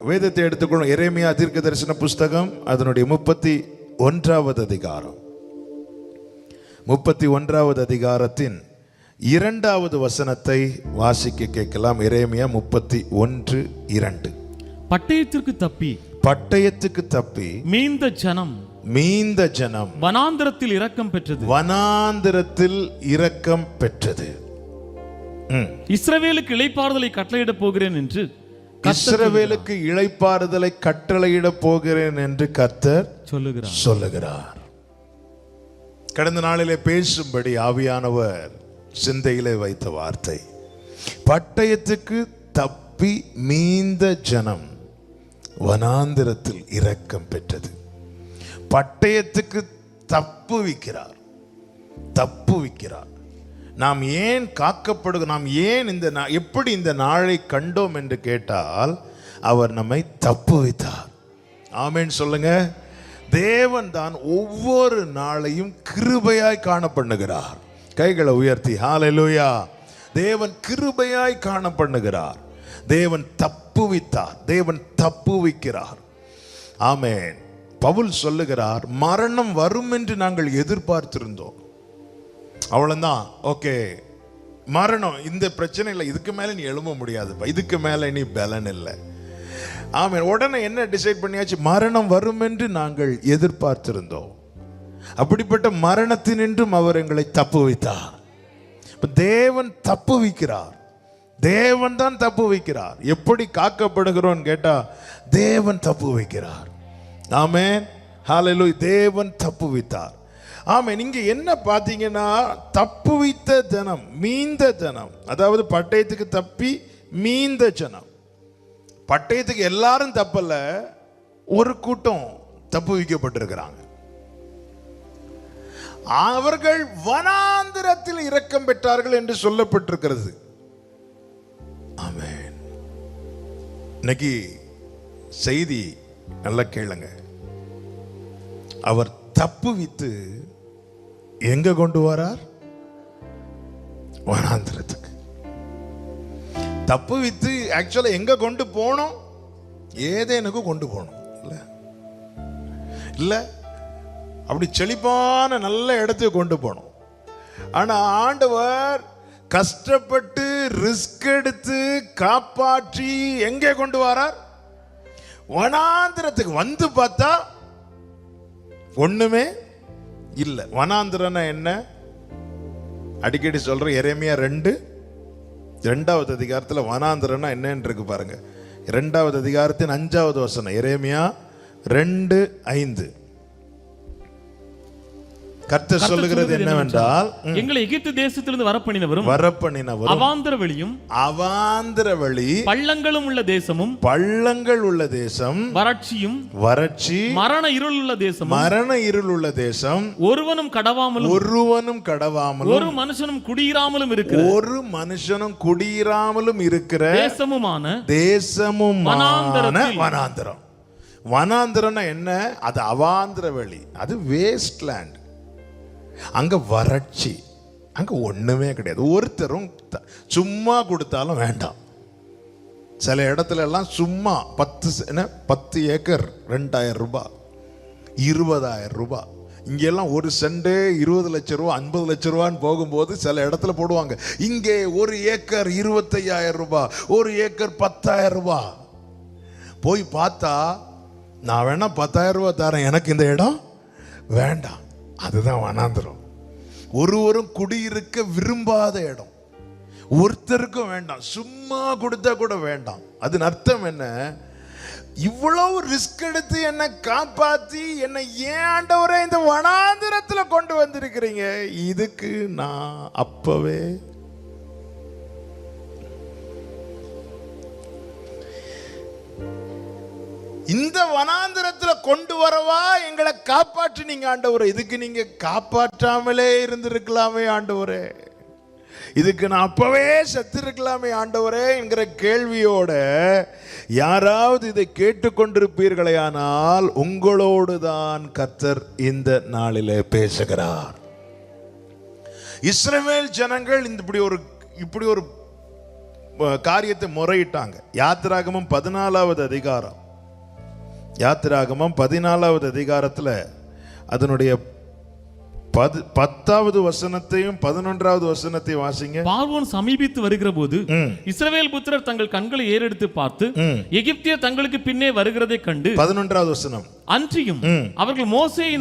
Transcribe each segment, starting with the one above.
வேதத்தை எடுத்துக்கொள்ளும். எரேமியா தீர்க்க தரிசன புஸ்தகம் அதனுடைய 31வது அதிகாரம், 31வது அதிகாரத்தின் 2வது வசனத்தை வாசிக்க கேட்கலாம். எரேமியா 31:2. பட்டயத்துக்கு தப்பி மீந்த ஜனம் வனாந்திரத்தில் இரக்கம் பெற்றது. இஸ்ரவேலுக்கு இளைப்பாறுதலை கட்டளையிடப் போகிறேன் என்று கர்த்தர் சொல்லுகிறார். கடந்த நாளிலே பேசும்படி ஆவியானவர் சிந்தையிலே வைத்த வார்த்தை, பட்டயத்துக்கு தப்பி மீந்த ஜனம் வனாந்திரத்தில் இரக்கம் பெற்றது. பட்டயத்துக்கு தப்புவிக்கிறார். நாம் ஏன் காக்கப்படுகிறோம்? நாம் ஏன் எப்படி இந்த நாளை கண்டோம் என்று கேட்டால், அவர் நம்மை தப்புவித்தார். ஆமென் சொல்லுங்க. தேவன் தான் ஒவ்வொரு நாளையும் கிருபையாய் காணப்படுகிறார். கைகளை உயர்த்தி ஹல்லேலூயா. தேவன் கிருபையாய் காணப்படுகிறார். தேவன் தப்புவித்தார். தேவன் தப்புவிக்கிறார். ஆமென். பவுல் சொல்லுகிறார், மரணம் வரும் என்று நாங்கள் எதிர்பார்த்திருந்தோம். அவ்வளவுதான், ஓகே, மரணம் இந்த பிரச்சனை இல்லை, இதுக்கு மேல நீ எழும்ப முடியாது, இதுக்கு மேல நீ பலன் இல்லை. ஆமென். உடனே என்ன டிசைட் பண்ணியாச்சு? மரணம் வரும் என்று நாங்கள் எதிர்பார்த்திருந்தோம். அப்படிப்பட்ட மரணத்தினின்றும் அவர் எங்களை தப்புவித்தார். தேவன் தப்புவிக்கிறார். தேவன் தான் தப்புவிக்கிறார். எப்படி காக்கப்படுகிறோம் கேட்டா, தேவன் தப்புவிக்கிறார். ஆமென். ஹல்லேலூயா. தேவன் தப்புவித்தார். ஆமென். இங்க என்ன பாத்தீங்கன்னா, தப்புவித்த ஜனம், மீந்த ஜனம், அதாவது பட்டயத்துக்கு தப்பி மீந்த ஜனம். பட்டயத்துக்கு எல்லாரும் தப்பல்ல, ஒரு கூட்டம் தப்புவிக்கப்பட்டிருக்கிறாங்க. அவர்கள் வனாந்திரத்தில் இரக்கம் பெற்றார்கள் என்று சொல்லப்பட்டிருக்கிறது. ஆமென். இன்னைக்கு செய்தி நல்லா கேளுங்க. அவர் தப்புவித்து எங்க கொண்டு வரார்? வனாந்திரத்துக்கு. தப்புவித்து ஆக்சுவலா எங்க கொண்டு போனோம்? ஏதேனுக்கு கொண்டு போனோம். இல்ல அப்படி செழிப்பான நல்ல இடத்துக்கு கொண்டு போனோம். ஆனா ஆண்டவர் கஷ்டப்பட்டு ரிஸ்க் எடுத்து காப்பாற்றி எங்கே கொண்டு வரார்? வனாந்திரத்துக்கு. வந்து பார்த்தா ஒண்ணுமே இல்ல. வனாந்திரம்னா என்ன? அடிக்கடி சொல்ற எரேமியா 2வது அதிகாரத்தில் வனாந்திரம்னா என்னன்னு இருக்கு பாருங்க. 2வது அதிகாரத்தின் 5வது வசனம், எரேமியா 2:5. கர்த்தர் சொல்லுகிறது என்னவென்றால், எங்களை எகிப்து தேசத்திலிருந்து வரப்பண்ணினவரும் அவாந்தர வழி பள்ளங்களும் உள்ள தேசம் வறட்சி மரண இருள் உள்ள தேசம் ஒருவனும் கடவாமலும் ஒரு மனுஷனும் குடியிராமலும் இருக்கிற தேசமுமான வனாந்திரம். வனாந்திரம்னா என்ன? அது அவாந்திர வெளி, அது வேஸ்ட் லேண்ட். அங்க வறட்சி, அங்க ஒண்ணுமே கிடையாது. ஒருத்தரும் சும்மா கொடுத்தாலும் வேண்டாம். சில இடத்துல எல்லாம் சும்மா 10 ஏக்கர் 2000 ரூபாய், 20,000 ரூபாய். இங்கெல்லாம் ஒரு சென்ட் 20 லட்சம் ரூபாய், 50 லட்சம் ரூபான்னு போகும்போது சில இடத்துல போடுவாங்க, இங்கே 1 ஏக்கர் 25,000 ரூபாய், 1 ஏக்கர் 10,000 ரூபாய். போய் பார்த்தா, நான் வேணா 10,000 ரூபாய் தரேன், எனக்கு இந்த இடம் வேண்டாம். அதுதான் வனாந்திரம். ஒருவரும் குடியிருக்க விரும்பாத இடம், ஒருத்தருக்கும் வேண்டாம், சும்மா கொடுத்தா கூட வேண்டாம். அதன் அர்த்தம் என்ன? இவ்வளவு ரிஸ்க் எடுத்து என்னை காப்பாத்தி என்னை ஏன் ஆண்டவரே இந்த வனாந்திரத்துல கொண்டு வந்திருக்கிறீங்க? இதுக்கு நான் அப்பவே இந்த வனாந்திரத்துல கொண்டு வரவா எங்களை காப்பாற்றினீங்க ஆண்டவரே? இதுக்கு நீங்க காப்பாற்றாமலே இருந்திருக்கலாமே ஆண்டவரே, இதுக்கு நான் அப்பவே செத்து இருக்கலாமே ஆண்டவரே என்கிற கேள்வியோட யாராவது இதை கேட்டுக்கொண்டிருப்பீர்களே, ஆனால் உங்களோடு தான் கர்த்தர் இந்த நாளிலே பேசுகிறார். இஸ்ரவேல் ஜனங்கள் இப்படி ஒரு காரியத்தை முறையிட்டாங்க. யாத்திராகமம் 14வது அதிகாரம், யாத்திராகமம் 14வது அதிகாரத்துல அதனுடைய 10வது வசனத்தையும் 11வது வசனத்தையும் வாசிங்க. பார்வோன் சமீபித்து வருகிற போது இஸ்ரவேல் புத்திரர் தங்கள் கண்களை ஏறெடுத்து பார்த்து எகிப்தியர் தங்களுக்கு பின்னே வருகிறதை கண்டு. 11வது வசனம். அன்றியும் அவர்கள் மோசேயை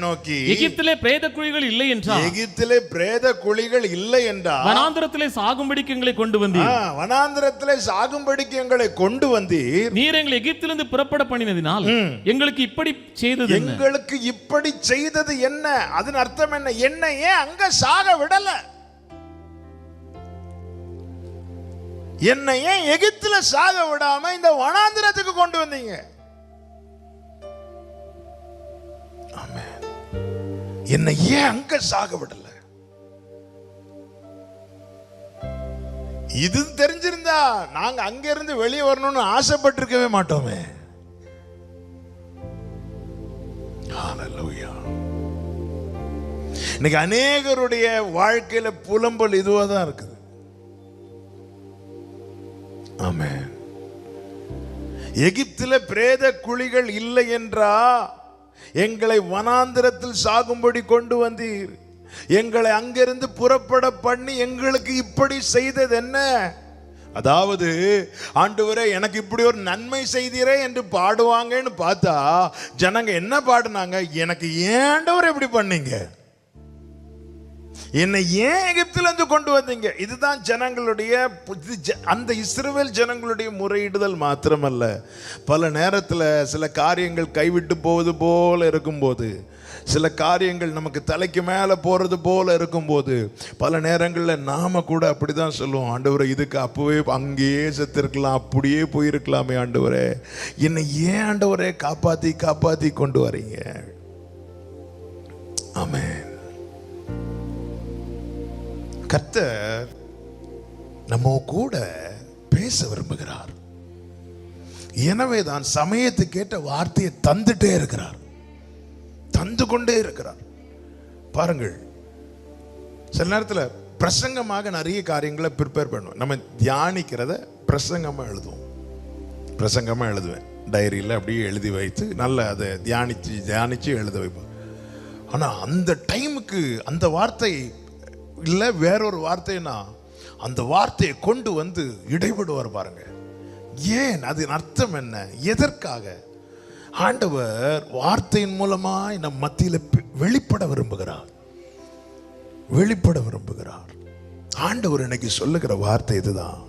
நோக்கி எகிப்திலே பிரேத குழிகள் இல்லை என்றால், எகிப்திலே பிரேத குழிகள் இல்லை என்றால் வனாந்திரத்திலே சாகும்படிக்கு எங்களை கொண்டு வந்தீர், வனாந்திரத்திலே சாகும்படிக்கு எங்களை கொண்டு வந்தீர், நீர் எங்களை எகிப்திலிருந்து புறப்பட பண்ணினதினால் எங்களுக்கு இப்படி செய்தது என்ன? எங்களுக்கு இப்படி செய்தது என்ன? அதன் அர்த்தம் என்ன? என்ன ஏன் அங்க சாக விடல? என்ன ஏன் எகிப்தில சாக விடாம இந்த வனாந்திரத்துக்கு கொண்டு வந்தீங்க? என்ன ஏன் அங்க சாக விடல? இது தெரிஞ்சிருந்தா நாங்க அங்க இருந்து வெளியே வரணும்னு ஆசைப்பட்டிருக்கவே மாட்டோமே. ஹல்லேலூயா. இன்னைக்கு அநேகருடைய வாழ்க்கையில புலம்பல் இதுவா தான் இருக்குது. ஆமென். எகிப்தில பிரேத குழிகள் இல்லை என்றா எங்களை வனாந்திரத்தில் சாகும்படி கொண்டு வந்தீர், எங்களை அங்கிருந்து புறப்பட பண்ணி எங்களுக்கு இப்படி செய்தது என்ன? அதாவது ஆண்டவரே எனக்கு இப்படி ஒரு நன்மை செய்தீரே என்று பாடுவாங்கன்னு பார்த்தா ஜனங்க என்ன பாடுனாங்க? எனக்கு ஏன் ஆண்டவரே இப்படி பண்ணீங்க? என்னை ஏன் எகிப்திலிருந்து கொண்டு வந்தீங்க? இதுதான் ஜனங்களுடைய, அந்த இஸ்ரவேல் ஜனங்களுடைய முறையிடுதல் மாத்திரமல்ல, பல நேரத்தில் சில காரியங்கள் கைவிட்டு போவது போல இருக்கும்போது, சில காரியங்கள் நமக்கு தலைக்கு மேலே போறது போல இருக்கும்போது, பல நேரங்களில் நாம கூட அப்படிதான் சொல்லுவோம், ஆண்டவரே இதுக்கு அப்பவே அங்கேயே செத்திருக்கலாம், அப்படியே போயிருக்கலாமே ஆண்டவரே, என்னை ஏன் ஆண்டவரே காப்பாத்தி காப்பாத்தி கொண்டு வரீங்க? ஆமென். கர்த்தர் நம்ம கூட பேச விரும்புகிறார். எனவே தான் சமயத்துக்கு ஏற்ற வார்த்தையை தந்துட்டே இருக்கிறார், தந்து கொண்டே இருக்கிறார். பாருங்கள், சில நேரத்தில் பிரசங்கமாக நிறைய காரியங்களை ப்ரிப்பேர் பண்ணுவோம். நம்ம தியானிக்கிறத பிரசங்கமாக எழுதுவோம். பிரசங்கமாக எழுதுவேன், டைரியில் அப்படியே எழுதி வைத்து நல்ல அதை தியானிச்சு எழுத வைப்போம். ஆனால் அந்த டைமுக்கு அந்த வார்த்தை இல்லை வேறொரு வார்த்தைனா அந்த வார்த்தையை கொண்டு வந்து இடைபடுவார் பாருங்க. ஏன்? அதன் அர்த்தம் என்ன? எதற்காக? ஆண்டவர் வார்த்தையின் மூலமாய் நம் மத்தியில் வெளிப்பட விரும்புகிறார், வெளிப்பட விரும்புகிறார். ஆண்டவர் இன்னைக்கு சொல்லுகிற வார்த்தை இதுதான்.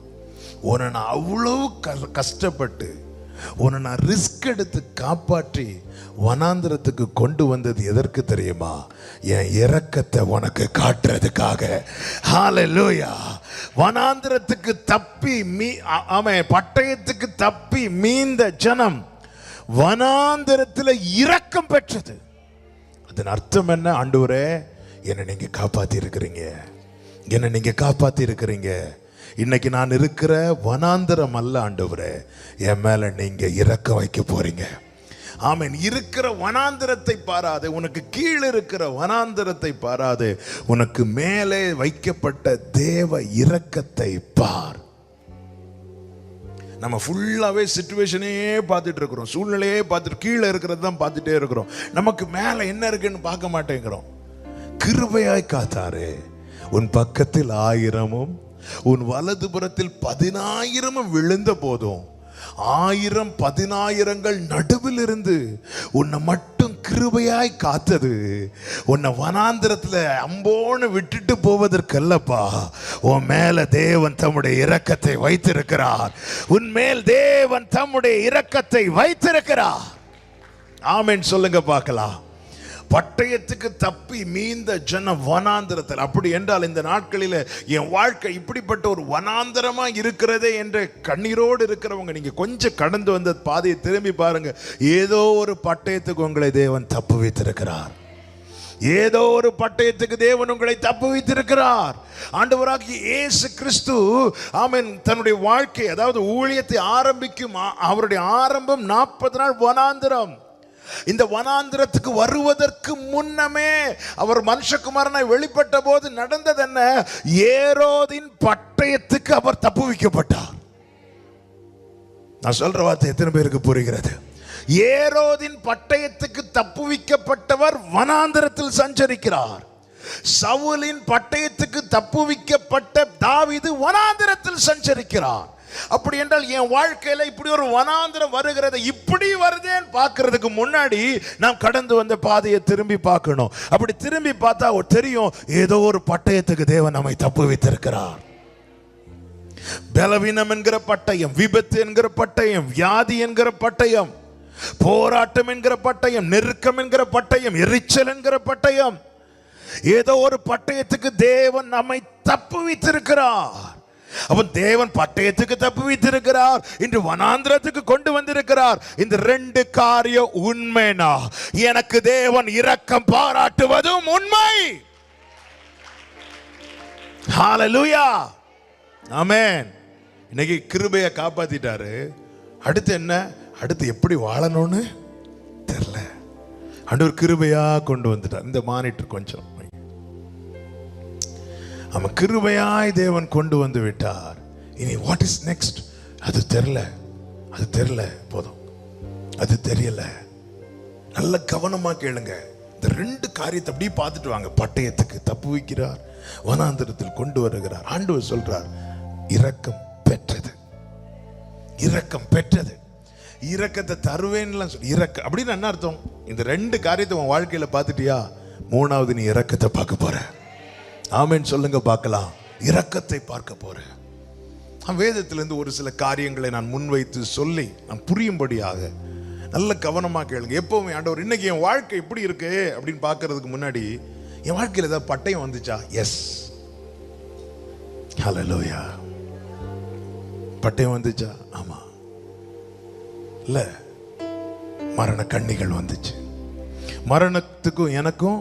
உன்னை நான் அவ்வளவு கஷ்டப்பட்டு, உன்னை நான் ரிஸ்க் எடுத்து காப்பாற்றி வனாந்திரத்துக்கு கொண்டு வந்தது எதற்கு தெரியுமா? என் இரக்கத்தை உனக்கு காட்டுறதுக்காக. ஹல்லேலூயா. வனாந்திரத்துக்கு தப்பி பட்டயத்துக்கு தப்பி மீந்த ஜனம் வனாந்திரத்தில் இரக்கம் பெற்றது. அதன் அர்த்தம் என்ன? ஆண்டவரே என்னை நீங்க காப்பாத்தி இருக்கிறீங்க, என்னை நீங்க காப்பாத்தி இருக்கிறீங்க. இன்னைக்கு நான் இருக்கிற வனாந்திரம் அல்ல ஆண்டவரே, என் மேல நீங்க இரக்கம் வைக்க போறீங்க. ஆமென். இருக்கிற வனாந்திரத்தை பாராது, உனக்கு கீழே இருக்கிற வனாந்திரத்தை பாராது, உனக்கு மேலே வைக்கப்பட்ட தேவ இரக்கத்தை பார். நம்ம ஃபுல்லாவே சிச்சுவேஷனே பார்த்துட்டு இருக்கிறோம், சூழ்நிலையே பார்த்துட்டு கீழே இருக்கிறது தான் பார்த்துட்டே இருக்கிறோம். நமக்கு மேலே என்ன இருக்குன்னு பார்க்க மாட்டேங்கிறோம். கிருபையாய் காத்தாரே, உன் பக்கத்தில் 1000 உன் வலதுபுறத்தில் 10,000 விழுந்த போதும் 10,000 நடுவில் இருந்து உன்னை மட்டும் கிருபையாய் காத்தது உன்னை வனாந்திரத்தில் அம்போன்னு விட்டுட்டு போவதற்கல்லப்பா. உன் மேல தேவன் தம்முடைய இரக்கத்தை வைத்திருக்கிறார், உன் மேல் தேவன் தம்முடைய இரக்கத்தை வைத்திருக்கிறார். ஆமென் சொல்லுங்க பார்க்கலாம். பட்டயத்துக்கு தப்பி மீந்த ஜன வனாந்திரத்தில். அப்படி என்றால் இந்த நாட்களில் என் வாழ்க்கை இப்படிப்பட்ட ஒரு வனாந்திரமா இருக்கிறதே என்ற கண்ணீரோடு இருக்கிறவங்க, நீங்க கொஞ்சம் கடந்து வந்த பாதையை திரும்பி பாருங்க. ஏதோ ஒரு பட்டயத்துக்கு உங்களை தேவன் தப்பு வைத்திருக்கிறார், ஏதோ ஒரு பட்டயத்துக்கு தேவன் உங்களை தப்பு வைத்திருக்கிறார். ஆண்டவராகிய இயேசு கிறிஸ்து ஆமென் தன்னுடைய வாழ்க்கை, அதாவது ஊழியத்தை ஆரம்பிக்கும் அவருடைய ஆரம்பம் 40 நாள் வனாந்திரம். இந்த வனாந்திரத்துக்கு வருவதற்கு முன்னமே அவர் மனுஷகுமாரனை வெளிப்பட்ட போது நடந்தது என்ன? ஏரோதின் பட்டயத்துக்கு அவர் தப்புவிக்கப்பட்டார். நான் சொல்ற வார்த்தை எத்தனை பேருக்கு புரிகிறது? ஏரோதின் பட்டயத்துக்கு தப்புவிக்கப்பட்டவர் வனாந்திரத்தில் சஞ்சரிக்கிறார். சவுலின் பட்டயத்துக்கு தப்புவிக்கப்பட்ட தாவீது வனாந்திரத்தில் சஞ்சரிக்கிறார். அப்படி என்றால் என் வாழ்க்கையில இப்படி ஒரு வனாந்திரம் வருகிறது, இப்படி வருதேன்னு பார்க்கிறதுக்கு முன்னாடி நாம் கடந்து வந்த பாதையை திரும்பி பார்க்கணும். அப்படி திரும்பி பார்த்தா தெரியும், ஏதோ ஒரு பட்டயத்துக்கு தேவன் நம்மை தப்புவித்திருக்கிறார். பலவீனம் என்கிற பட்டயம், விபத்து என்கிற பட்டயம், வியாதி என்கிற பட்டயம், போராட்டம் என்கிற பட்டயம், நெருக்கம் என்கிற பட்டயம், எரிச்சல் என்கிற பட்டயம், ஏதோ ஒரு பட்டயத்துக்கு தேவன் நம்மை தப்புவித்திருக்கிறார். அவன் தேவன் பட்டயத்துக்கு தப்புவித்திருக்கிறார், இன்று வனாந்திரத்துக்கு கொண்டு வந்திருக்கிறார். இந்த ரெண்டு காரியம் உண்மைனா எனக்கு தேவன் இரக்கம் பாராட்டுவதும் உண்மை. ஹல்லேலூயா, ஆமென். இன்னைக்கு கிருபையை காப்பாத்திட்டாரு. அடுத்து என்ன? அடுத்து எப்படி வாழணும்னு தெரியல. ஆண்டவர் கிருபையா கொண்டு வந்துட்டார். இந்த மானிட்டர் கொஞ்சம், அவன் கிருபையாய் தேவன் கொண்டு வந்து விட்டார். இனி வாட் இஸ் நெக்ஸ்ட்? அது தெரியல, அது தெரியல, போதும், அது தெரியல. நல்ல கவனமா கேளுங்க. இந்த ரெண்டு காரியத்தை அப்படியே பார்த்துட்டு வாங்க. பட்டயத்துக்கு தப்புவிக்கிறார், வனாந்திரத்தில் கொண்டு வருகிறார். ஆண்டவர் சொல்றார், இரக்கம் பெற்றது, இரக்கம் பெற்றது. இரக்கத்தை தருவேன்லாம் சொல்லி இரக்கம் அப்படின்னு என்ன அர்த்தம்? இந்த ரெண்டு காரியத்தை உன் வாழ்க்கையில பார்த்துட்டியா, மூணாவது நீ இரக்கத்தை பார்க்க போற. ஆமென் சொல்லுங்க பார்க்கலாம். இரக்கத்தை பார்க்க போற. வேதத்திலிருந்து ஒரு சில காரியங்களை நான் முன்வைத்து சொல்லி நான் புரியும்படியாக நல்ல கவனமா கேளுங்க. எப்பவுமே ஆண்டவர் இன்னைக்கு என் வாழ்க்கை இப்படி இருக்கு அப்படின்னு பார்க்கறதுக்கு முன்னாடி என் வாழ்க்கையில் ஏதாவது பட்டயம் வந்துச்சா? எஸ், ஹல்லேலூயா. பட்டயம் வந்துச்சா? ஆமா. இல்ல, மரண கண்ணிகள் வந்துச்சு. மரணத்துக்கும் எனக்கும்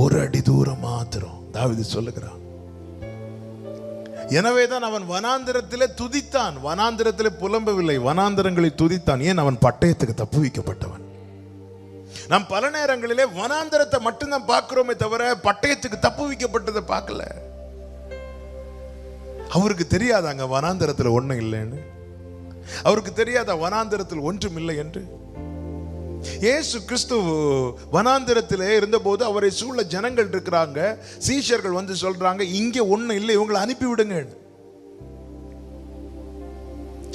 ஒரு அடி தூரம் மாத்திரம் தாவீது சொல்லுகிறான். எனவேதான் அவன் வனாந்திரத்திலே துதித்தான். வனாந்திரத்திலே புலம்பவில்லை, வனாந்திரங்களை துதித்தான். ஏன்? அவன் பட்டயத்துக்கு தப்புவிக்கப்பட்டவன். நாம் பல நேரங்களிலே வனாந்திரத்தை மட்டும்தான் பார்க்கிறோமே தவிர பட்டயத்துக்கு தப்புவிக்கப்பட்டதை பார்க்கல. அவருக்கு தெரியாதாங்க வனாந்திரத்தில் ஒன்றும் இல்லைன்னு? அவருக்கு தெரியாத வனாந்திரத்தில் ஒன்றும் இல்லை என்று? இயேசு கிறிஸ்து வனாந்திரத்திலே இருந்தபோது அவரை சூழ ஜனங்கள் இருக்கிறாங்க. சீஷர்கள் வந்து சொல்றாங்க, இங்கே ஒன்றும் இல்லை, இவங்களை அனுப்பி விடுங்க.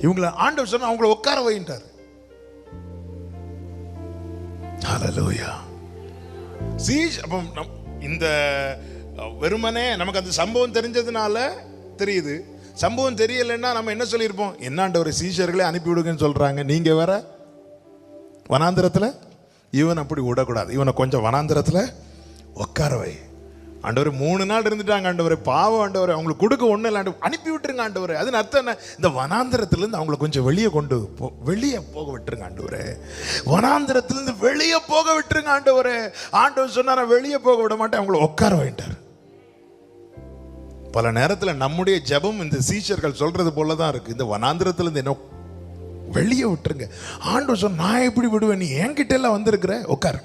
இவங்களை ஆண்டவர் சொன்னா அவங்களை உட்கார வைன்றார். ஹல்லேலூயா. இந்த வெறுமனே நமக்கு அந்த சம்பவம் தெரிஞ்சதுனால தெரியுது. சம்பவம் தெரியலைன்னா நம்ம என்ன சொல்லியிருப்போம்? என்னாண்டவர் சீஷர்களே அனுப்பி விடுங்கன்னு சொல்றாங்க, நீங்க வேற வனாந்திரத்தில். இவன் அப்படி விடக்கூடாது, இவனை கொஞ்சம் வனாந்திரத்தில் உட்கார வை. ஆண்டவர் 3 நாள் இருந்துட்டாங்க. ஆண்டவர் பாவம், ஆண்டவர் அவங்களுக்கு கொடுக்க ஒன்றும் இல்லை, அனுப்பி விட்டுருங்க ஆண்டவர். அதுன்னு அர்த்தம் என்ன? இந்த வனாந்திரத்திலிருந்து அவங்கள கொஞ்சம் வெளியே வெளியே போக விட்டுருங்க ஆண்டவர். வனாந்திரத்திலிருந்து வெளியே போக விட்டுருங்க ஆண்டவர். ஆண்டவர் சொன்னார வெளியே போக விட மாட்டேன், அவங்கள உட்கார வைட்டார். பல நேரத்தில் நம்முடைய ஜெபம் இந்த சீஷர்கள் சொல்றது போலதான் இருக்கு. இந்த வனாந்திரத்திலிருந்து என்ன வெளியே விட்டுருங்க. ஆண்டவர் சொன்ன, நான் எப்படி விடுவேன்? நீ என்கிட்ட எல்லாம் வந்திருக்கிற, உட்காரு.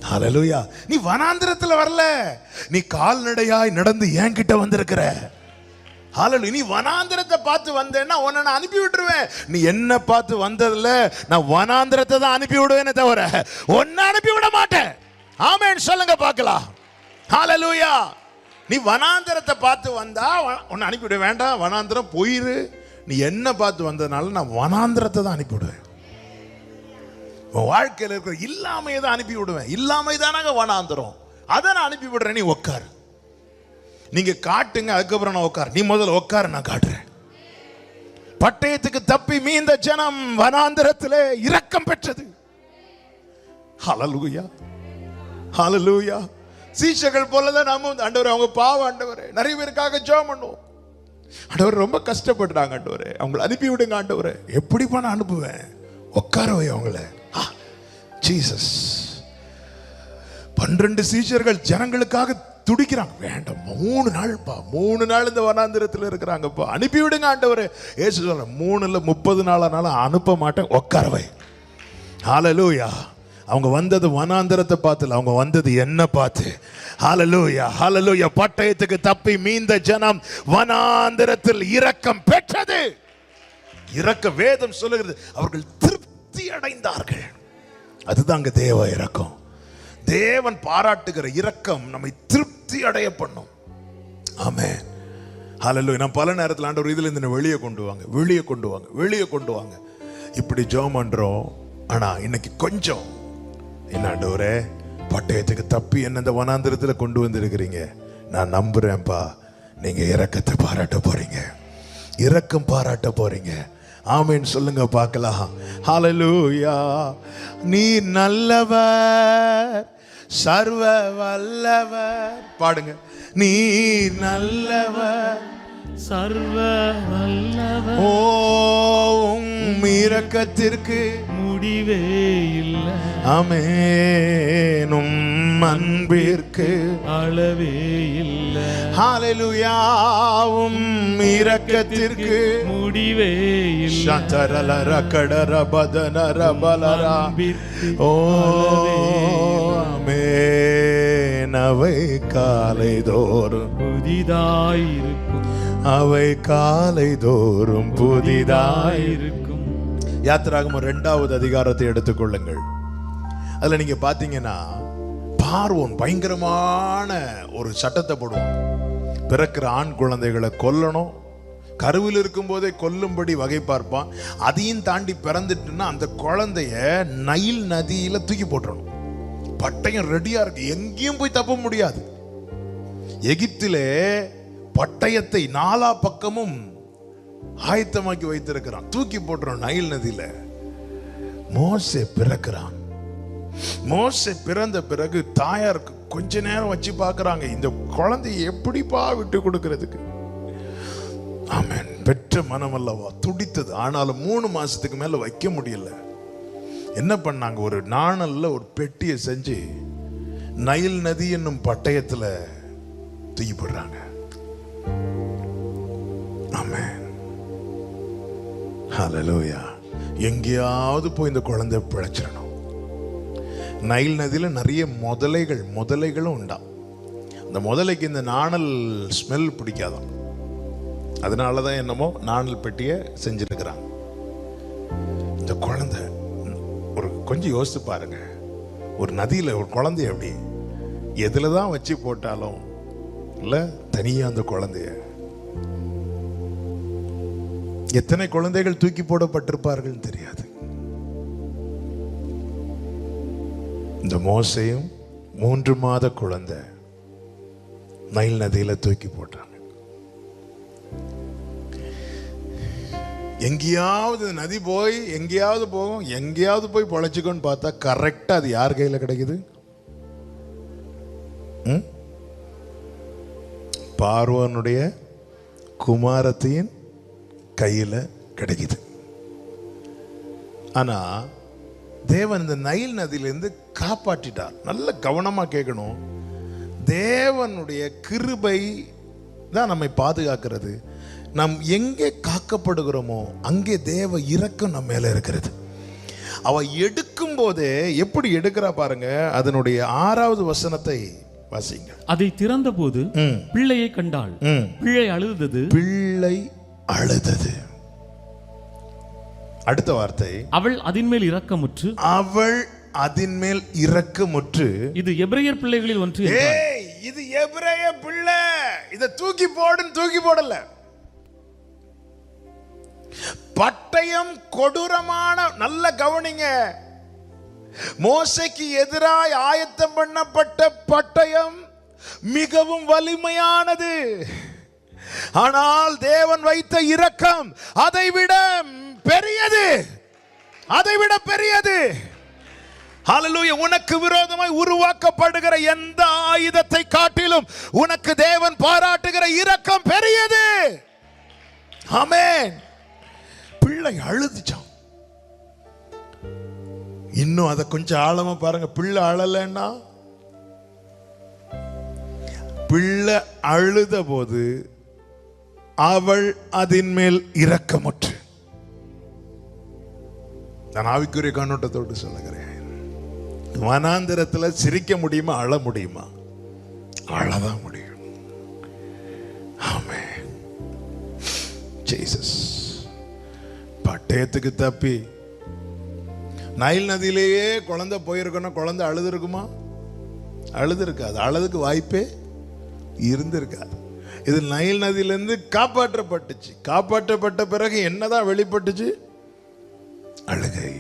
ஹல்லேலூயா. நீ வனாந்திரத்தில் வரல, நீ கால்நடையாய் நடந்து என்கிட்ட வந்திருக்கிற. ஹல்லேலூயா. நீ வனாந்திரத்தை பார்த்து வந்தேன்னா உன்னை நான் அனுப்பி விட்டுருவேன். நீ என்ன பார்த்து வந்ததில்ல, நான் வனாந்திரத்தை தான் அனுப்பி விடுவேனே தவிர உன்னை அனுப்பி விட மாட்டேன். ஆமென் சொல்லுங்க பார்க்கலாம். ஹல்லேலூயா. நீ வனாந்திரத்தை பார்த்து வந்தா உன்னை அனுப்பிவிட வேண்டாம், வனாந்திரம் போயிரு. நீ என்ன பார்த்து வந்ததுனால நான் வனாந்திரத்தை தான் அனுப்பிவிடுவேன். வாழ்க்கையில் இருக்கிற இல்லாமையை தான் அனுப்பி விடுவேன். இல்லாமை தானாங்க வனாந்திரம், அதை நான் அனுப்பி விடுறேன். நீ உட்காரு, நீங்க காட்டுங்க, அதுக்கப்புறம் நான் உட்காரு. நீ முதல்ல உட்காரு, நான் காட்டுறேன். பட்டயத்துக்கு தப்பி மீந்த ஜனம் வனாந்திரத்திலே இரக்கம் பெற்றது. ஹல்லேலூயா, ஹல்லேலூயா. சீஷர்கள் போலதான் நாம ஆண்டவரே, அவங்க பாவம் ஆண்டவரே, நிறைய பேருக்காக ஜெபம் பண்ணுவோம். ஆண்டவர் ரொம்ப கஷ்டப்படுறாங்க ஆண்டவரே, அவங்களை அனுப்பி விடுங்க ஆண்டவரே. எப்படி நான் அனுப்புவேன்? உட்கார வை அவங்கள. ஜீசஸ். 12 சீஷர்கள் ஜனங்களுக்காக துடிக்கிறாங்க. வேண்டாம், 3 நாள்ப்பா, 3 நாள் இந்த வனாந்திரத்தில் இருக்கிறாங்கப்பா, அனுப்பி விடுங்க ஆண்டவரே. ஏசு சொல்ற, 3 இல்ல 30 நாளானாலும் அனுப்ப மாட்டேன், உட்கார வை. ஹalleluya. அவங்க வந்தது வனாந்தரத்தை பார்த்துல, அவங்க வந்தது என்ன பார்த்து. ஹalleluya, ஹalleluya. பட்டயத்துக்கு தப்பி மீந்த ஜனம் வனாந்தரத்தில் இரக்கம் பெற்றது. இரக்க வேதம் சொல்லுகிறது, அவர்கள் திருப்தி அடைந்தார்கள். அதுதாங்க தேவ இரக்கம். தேவன் பாராட்டுகிற இரக்கம் நம்மை திருப்தி அடைய பண்ணும். ஆமென், ஹalleluya. நான் பல நேரத்தில் ஆண்டவர் இதுல இருந்து வெளியே கொண்டு வாங்க, வெளியே கொண்டு வாங்க, வெளியே கொண்டு வாங்க இப்படி ஜெபம் பண்றோம். ஆனா இன்னைக்கு கொஞ்சம் என்ன ஆண்டவரே, பட்டயத்துக்கு தப்பி என்ன இந்த வனாந்திரத்தில் கொண்டு வந்திருக்கிறீங்க. நான் நம்புறேன்ப்பா, நீங்க இரக்கத்தை பாராட்ட போறீங்க, இரக்கம் பாராட்ட போறீங்க. ஆமென் சொல்லுங்க பார்க்கலாம். ஹalleluya. நீ நல்லவர், சர்வ வல்லவர். பாடுங்க. நீ நல்லவர், சர்வ வல்லவர். ஓ உம் இரக்கத்திற்கு முடிவே இல்லை. ஆமென். உம் அன்பிற்கு அளவே இல்லை. ஹalleluya. உம் இரக்கத்திற்கு முடிவே இல்லை. சதரலர கடர பதனர பலரா. ஓ ஆமென். அவை காலை தோறும் புதிதாயிருக்கும், அவை காலை தோறும் புதிதாயிருக்கும். யாத்திராகமம் 2வது அதிகாரத்தை எடுத்துக்கொள்ளுங்கள். அதுல நீங்க பாத்தீங்கன்னா, பார்வோன் பயங்கரமான ஒரு சட்டத்தை போடுவான். பிறக்கிற ஆண் குழந்தைகளை கொல்லணும், கருவில் இருக்கும் போதே கொல்லும்படி வகை பார்ப்பான். அதையும் தாண்டி பிறந்துட்டுன்னா அந்த குழந்தைய நைல் நதியில தூக்கி போட்டுறணும். பட்டயம் ரெடியா இருக்கு, எங்கேயும் போய் தப்ப முடியாது. எகிப்திலே பட்டயத்தை 4 பக்கமும் ஆயத்தமாக்கி வைத்திருக்கிறான், தூக்கி போட்டுறான் நைல் நதியில. மோசே பிறக்கிறான். மோசே பிறந்த பிறகு தாயாருக்கு கொஞ்ச நேரம் வச்சு பார்க்கறாங்க, இந்த குழந்தையை எப்படிப்பா விட்டு கொடுக்கிறதுக்கு. ஆமென். பெற்ற மனம் அல்லவா துடித்தது. ஆனாலும் 3 மாசத்துக்கு மேல வைக்க முடியல. என்ன பண்ணாங்க, ஒரு நாணல்ல ஒரு பெட்டியை செஞ்சு நைல் நதி என்னும் பட்டயத்துல தூக்கி போடுறாங்க. ஆமென், ஹalleluya. எங்கேயாவது போய் இந்த குழந்தை பிழைச்சிடணும். நைல் நதியில நிறைய முதலைகளும் உண்டா. அந்த முதலைக்கு இந்த நாணல் ஸ்மெல் பிடிக்காதான், அதனாலதான் என்னமோ நாணல் பெட்டியை செஞ்சிருக்கிறாங்க. இந்த குழந்தை ஒரு கொஞ்சம் யோசித்து பாருங்க, ஒரு நதியில ஒரு குழந்தை எப்படி எதுலதான் வச்சு போட்டாலும் இல்ல தனியா அந்த குழந்தைய. எத்தனை குழந்தைகள் தூக்கி போடப்பட்டிருப்பார்கள் தெரியாது. இந்த மோசையும் 3 மாத குழந்தை நைல் நதியில தூக்கி போட்டாங்க. எங்கேயாவது நதி போய் எங்கேயாவது போகும், எங்கேயாவது போய் பொழைச்சிக்கோன்னு பார்த்தா கரெக்டா அது யார் கையில கிடைக்குது? பார்வோனுடைய குமாரத்தின் கையில கிடைக்குது. ஆனா தேவன் இந்த நைல் நதியிலிருந்து காப்பாற்றிட்டார். நல்ல கவனமா கேட்கணும். தேவனுடைய கிருபை தான் நம்மை பாதுகாக்கிறது. நாம் எங்கே காக்கப்படுகிறோமோ அங்கே தேவ இரக்கம் நம்ம மேல இருக்கிறது. அவ எடுக்கும் போதே எப்படி எடுக்கிறா பாருங்க. அதனுடைய 6வது வசனத்தை வாசிங்க. அதை திறந்த போது பிள்ளையை கண்டாள். பிள்ளை அழுதது. பிள்ளை அழுதது. அடுத்த வார்த்தை, அவள் அதின்மேல் இரக்கமுற்று. அவள் அதின்மேல் இரக்கமுற்று. இது எபிரேயர் பிள்ளைகளில் ஒன்று. இது எபிரேய பிள்ளை. இத தூக்கி போடுன்னு தூக்கி போடல. பட்டயம் கொடூரமான, நல்ல கவனிங்க, மோசைக்கு எதிராய் ஆயத்தம் பண்ணப்பட்ட பட்டயம் மிகவும் வலிமையானது. ஆனால் தேவன் வைத்த இரக்கம் அதைவிட பெரியது, அதைவிட பெரியது. ஹல்லேலூயா. உனக்கு விரோதமாய் உருவாக்கப்படுகிற எந்த ஆயுதத்தை காட்டிலும் உனக்கு தேவன் பாராட்டுகிற இரக்கம் பெரியது. ஆமென். பிள்ளை அழுதுச்சான். இன்னும் அதை கொஞ்சம் ஆழமா பாருங்க. பிள்ளை அழலைன்னா, பிள்ளை அழுத போது அவள் அதின் மேல் இரக்கமுற்று. நான் ஆவிக்குரிய கண்ணோட்டத்தோடு சொல்லுகிறேன். வனாந்திரத்துல சிரிக்க முடியுமா, அழ முடியுமா? அழதான் முடியும். ஆமென். ஜீசஸ். பட்டயத்துக்கு தப்பி நைல் நதியிலேயே குழந்தை போயிருக்கணும், குழந்தை அழுது இருக்குமா? அழுது இருக்காது. அழுதுக்கு வாய்ப்பே இருந்திருக்காது. இது நைல் நதியிலிருந்து காப்பாற்றப்பட்டுச்சு. காப்பாற்றப்பட்ட பிறகு என்னதான் வெளிப்பட்டுச்சு? அழுகை.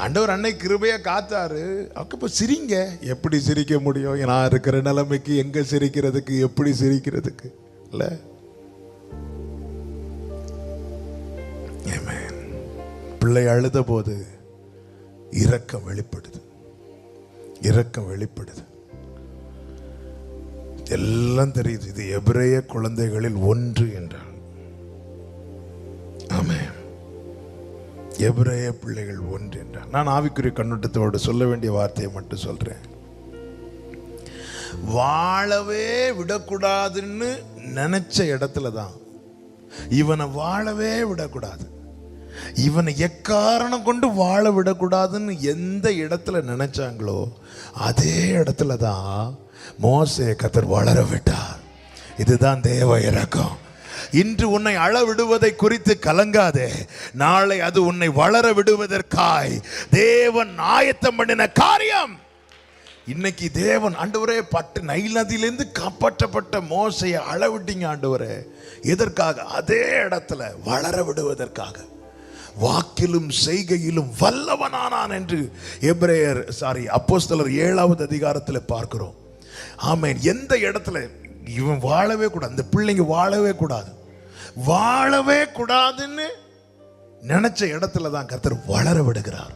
ஆண்டவர் அன்னை கிருபையா காத்தாரு. அப்ப சிரிங்க. எப்படி சிரிக்க முடியும்? நான் இருக்கிற நிலைமைக்கு எங்க சிரிக்கிறதுக்கு, எப்படி சிரிக்கிறதுக்கு இல்ல? பிள்ளை அழுத போது இரக்கம் வெளிப்படுது. இரக்கம் வெளிப்படுது. எல்லாம் தெரியுது. இது எபிரேய குழந்தைகளில் ஒன்று என்றார். ஆமென். எபிரேய பிள்ளைகள் ஒன்று என்றார். நான் ஆவிக்குரிய கண்ணோட்டத்தோடு சொல்ல வேண்டிய வார்த்தையை மட்டும் சொல்றேன். வாழவே விடக்கூடாதுன்னு நினைச்ச இடத்துல தான் இவனை வாழவே விடக்கூடாது, இவனை எக்காரணம் கொண்டு வாழ விடக்கூடாதுன்னு எந்த இடத்துல நினைச்சாங்களோ அதே இடத்துல தான் மோசே கர்த்தர் வளர விட்டார். இதுதான் தேவ இரக்கம். இன்று உன்னை அழ விடுவதை குறித்து கலங்காதே. நாளை அது உன்னை வளர விடுவதற்காய் தேவன் ஆயத்தம் பண்ணின காரியம். இன்னைக்கு தேவன் ஆண்டவரே பட்டு நைல் நதியிலிருந்து காப்பாற்றப்பட்ட மோசையை அழ விட்டீங்க ஆண்டவரே. எதற்காக? அதே இடத்துல வளர விடுவதற்காக. வாக்கிலும் செய்கையிலும் வல்லவனானான் என்று அப்போஸ்தலர் 7வது அதிகாரத்தில் பார்க்கிறோம். ஆமென். எந்த இடத்துல இவன் வாழவே கூடாது, அந்த பிள்ளைங்க வாழவே கூடாது, வாழவே கூடாதுன்னு நினைச்ச இடத்துல தான் கர்த்தர் வளர விடுகிறார்.